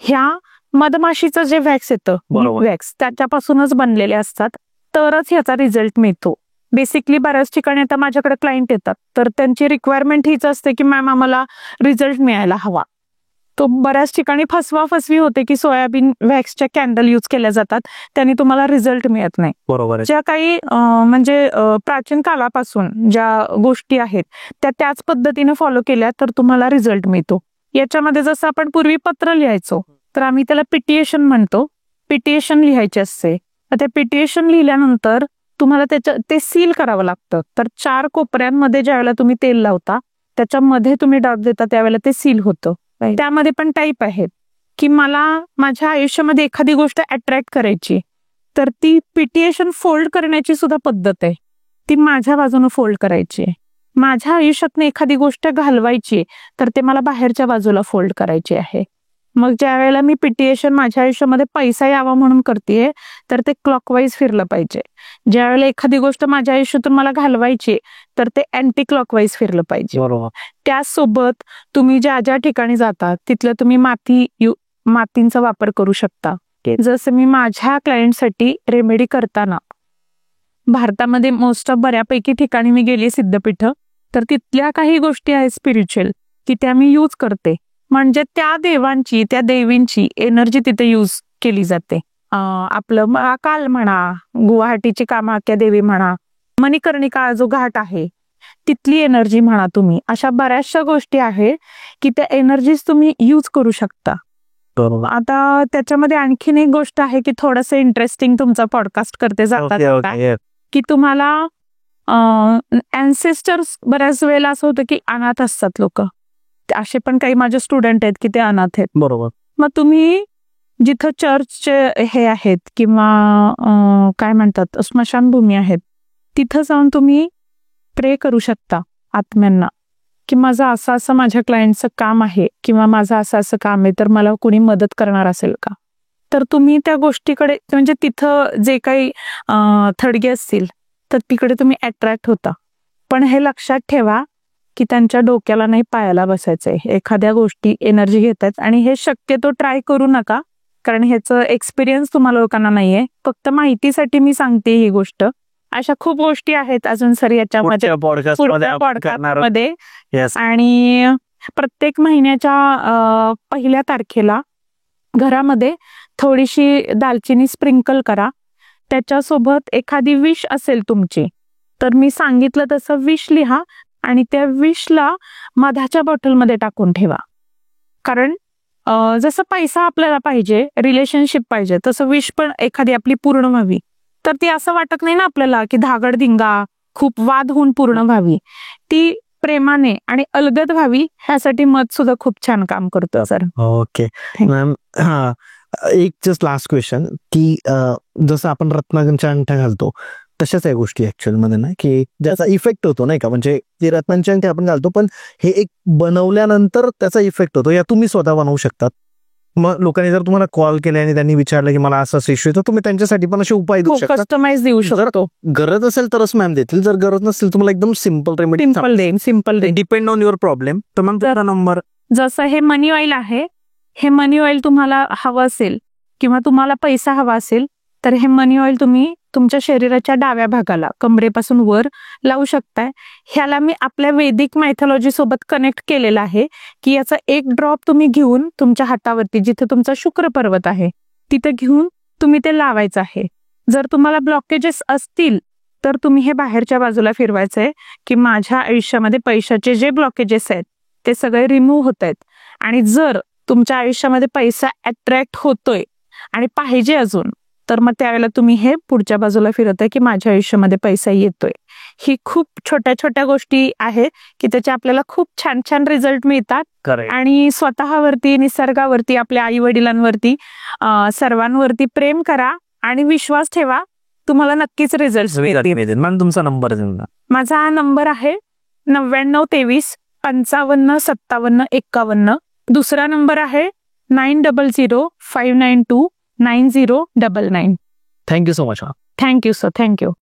ह्या मधमाशीचं जे वॅक्स येतं, वॅक्स त्याच्यापासूनच बनलेले असतात, तरच ह्याचा रिझल्ट मिळतो. बेसिकली बऱ्याच ठिकाणी आता माझ्याकडे क्लायंट येतात तर त्यांची रिक्वायरमेंट हीच असते की मॅम आम्हाला रिझल्ट मिळायला हवा. तो बऱ्याच ठिकाणी फसवी होते की सोयाबीन वॅक्सच्या कॅन्डल यूज केल्या जातात, त्यांनी तुम्हाला रिझल्ट मिळत नाही. बरोबर. ज्या काही म्हणजे प्राचीन कालापासून ज्या गोष्टी आहेत त्या त्याच पद्धतीने फॉलो केल्या तर तुम्हाला रिझल्ट मिळतो. याच्यामध्ये जसं आपण पूर्वी पत्र लिहायचो तर आम्ही त्याला पिटिएशन म्हणतो. पिटिएशन लिहायचे असते. ते पिटिएशन लिहिल्यानंतर तुम्हाला ते सील करावं लागतं. तर 4 कोपऱ्यांमध्ये ज्या वेळेला तुम्ही तेल लावता त्याच्यामध्ये तुम्ही डाग देता त्यावेळेला ते सील होतं. त्यामध्ये पण टाईप आहेत की मला माझ्या आयुष्यामध्ये एखादी गोष्ट अट्रॅक्ट करायची तर ती पिटिएशन फोल्ड करण्याची सुद्धा पद्धत आहे. ती माझ्या बाजूने फोल्ड करायची. माझ्या आयुष्यातनं एखादी गोष्ट घालवायची तर ते मला बाहेरच्या बाजूला फोल्ड करायची आहे. मग ज्या वेळेला मी पिटिएशन माझ्या आयुष्यामध्ये पैसा यावा म्हणून करतेय तर ते क्लॉकवाईज फिरलं पाहिजे. ज्या वेळेला एखादी गोष्ट माझ्या आयुष्यातून मला घालवायची तर ते अँटी क्लॉकवाईज फिरलं पाहिजे. बरोबर. त्याचसोबत तुम्ही ज्या ज्या ठिकाणी जाता तिथलं तुम्ही मातींचा वापर करू शकता. जसं मी माझ्या क्लायंटसाठी रेमेडी करताना भारतामध्ये मोस्ट ऑफ बऱ्यापैकी ठिकाणी मी गेली सिद्धपीठ, तर तिथल्या काही गोष्टी आहेत स्पिरिच्युअल की त्या मी यूज करते. म्हणजे त्या देवांची त्या देवींची एनर्जी तिथे यूज केली जाते. आपलं महाकाल म्हणा, गुवाहाटीची कामाख्या देवी म्हणा, मणिकर्णिका जो घाट आहे तिथली एनर्जी म्हणा, तुम्ही अशा बऱ्याचशा गोष्टी आहेत की त्या एनर्जीज तुम्ही यूज करू शकता. आता त्याच्यामध्ये आणखीन एक गोष्ट आहे की थोडंसं इंटरेस्टिंग तुमचा पॉडकास्ट करते जातात की तुम्हाला अँसेस्टर्स बऱ्याच वेळेला असं होतं की अनाथ असतात लोक. असे पण काही माझे स्टुडंट आहेत की ते अनाथ आहेत. बरोबर. मग तुम्ही जिथं चर्चचे हे आहेत किंवा काय म्हणतात स्मशानभूमी आहेत तिथं जाऊन तुम्ही प्रे करू शकता आत्म्यांना की माझं असं असं माझ्या क्लायंटचं काम आहे किंवा माझं असं असं काम आहे तर मला कुणी मदत करणार असेल का. तर तुम्ही त्या गोष्टीकडे म्हणजे तिथं जे काही थडगे असतील तर तिकडे तुम्ही अट्रॅक्ट होता. पण हे लक्षात ठेवा की त्यांच्या डोक्याला नाही पायाला बसायचंय. एखाद्या गोष्टी एनर्जी घेतात आणि हे शक्यतो ट्राय करू नका कारण ह्याचं एक्सपिरियन्स तुम्हाला लोकांना नाहीये. फक्त माहितीसाठी मी सांगते ही गोष्ट. अशा खूप गोष्टी आहेत अजून सर याच्यामध्ये पॉडकास्टमध्ये. आणि प्रत्येक महिन्याच्या 1 तारखेला घरामध्ये थोडीशी दालचिनी स्प्रिंकल करा. त्याच्यासोबत एखादी विश असेल तुमची तर मी सांगितलं तसं विश लिहा आणि त्या विशला मधाच्या बॉटलमध्ये टाकून ठेवा. कारण जसं पैसा आपल्याला पाहिजे, रिलेशनशिप पाहिजे, तसं विश पण एखादी आपली पूर्ण व्हावी. तर ती असं वाटत नाही ना आपल्याला की धागडधिंगा खूप वाद होऊन पूर्ण व्हावी. ती प्रेमाने आणि अलगद व्हावी. ह्यासाठी मध सुद्धा खूप छान काम करतो सर. Okay ma'am. हा, एक जस्ट लास्ट क्वेश्चन की जसं आपण रत्नांच्या अंगठ्या घालतो तशाच आहे गोष्टी ऍक्च्युअल मध्ये ना की ज्याचा इफेक्ट होतो नाही का. म्हणजे ते रत्नांच्या अंगठ्या आपण घालतो पण हे एक बनवल्यानंतर त्याचा इफेक्ट होतो. या तुम्ही स्वतः बनवू शकतात. मग लोकांनी जर तुम्हाला कॉल केला आणि त्यांनी विचारलं की मला असं इश्यू आहे, तर तुम्ही त्यांच्यासाठी पण असे उपाय देऊ शकता. कस्टमाइज देऊ शकतो. गरज असेल तरच मॅम देतील, जर गरज नसेल तुम्हाला एकदम सिम्पल रेमेडी सिम्पल देईन. Depend on your problem. तर मग तुमचा नंबर, जसं हे मनी ऑइल आहे, हे मनी ऑइल तुम्हाला हवं असेल किंवा तुम्हाला पैसा हवा असेल तर हे मनी ऑइल तुम्ही तुमच्या शरीराच्या डाव्या भागाला कमरेपासून वर लावू शकताय. ह्याला मी आपल्या वैदिक मायथॉलॉजी सोबत कनेक्ट केलेलं आहे की याचा एक ड्रॉप तुम्ही घेऊन तुमच्या हातावरती जिथे तुमचा शुक्र पर्वत आहे तिथे घेऊन तुम्ही ते लावायचं आहे. जर तुम्हाला ब्लॉकेजेस असतील तर तुम्ही हे बाहेरच्या बाजूला फिरवायचंय की माझ्या आयुष्यामध्ये पैशाचे जे ब्लॉकेजेस आहेत ते सगळे रिमूव्ह होत आहेत. आणि जर तुमच्या आयुष्यामध्ये पैसा अट्रॅक्ट होतोय आणि पाहिजे अजून, तर मग त्यावेळेला तुम्ही हे पुढच्या बाजूला फिरवताय की माझ्या आयुष्यामध्ये पैसा येतोय. ही खूप छोट्या छोट्या गोष्टी आहेत की त्याचे आपल्याला खूप छान छान रिझल्ट मिळतात. आणि स्वतःवरती, निसर्गावरती, आपल्या आई वडिलांवरती, सर्वांवरती प्रेम करा आणि विश्वास ठेवा, तुम्हाला नक्कीच रिझल्ट मिळतील. मॅम तुमचा नंबर? माझा हा नंबर आहे 9923 55 57 51. दुसरा नंबर आहे 900 592 9099. Thank you so much. Thank you sir. Thank you.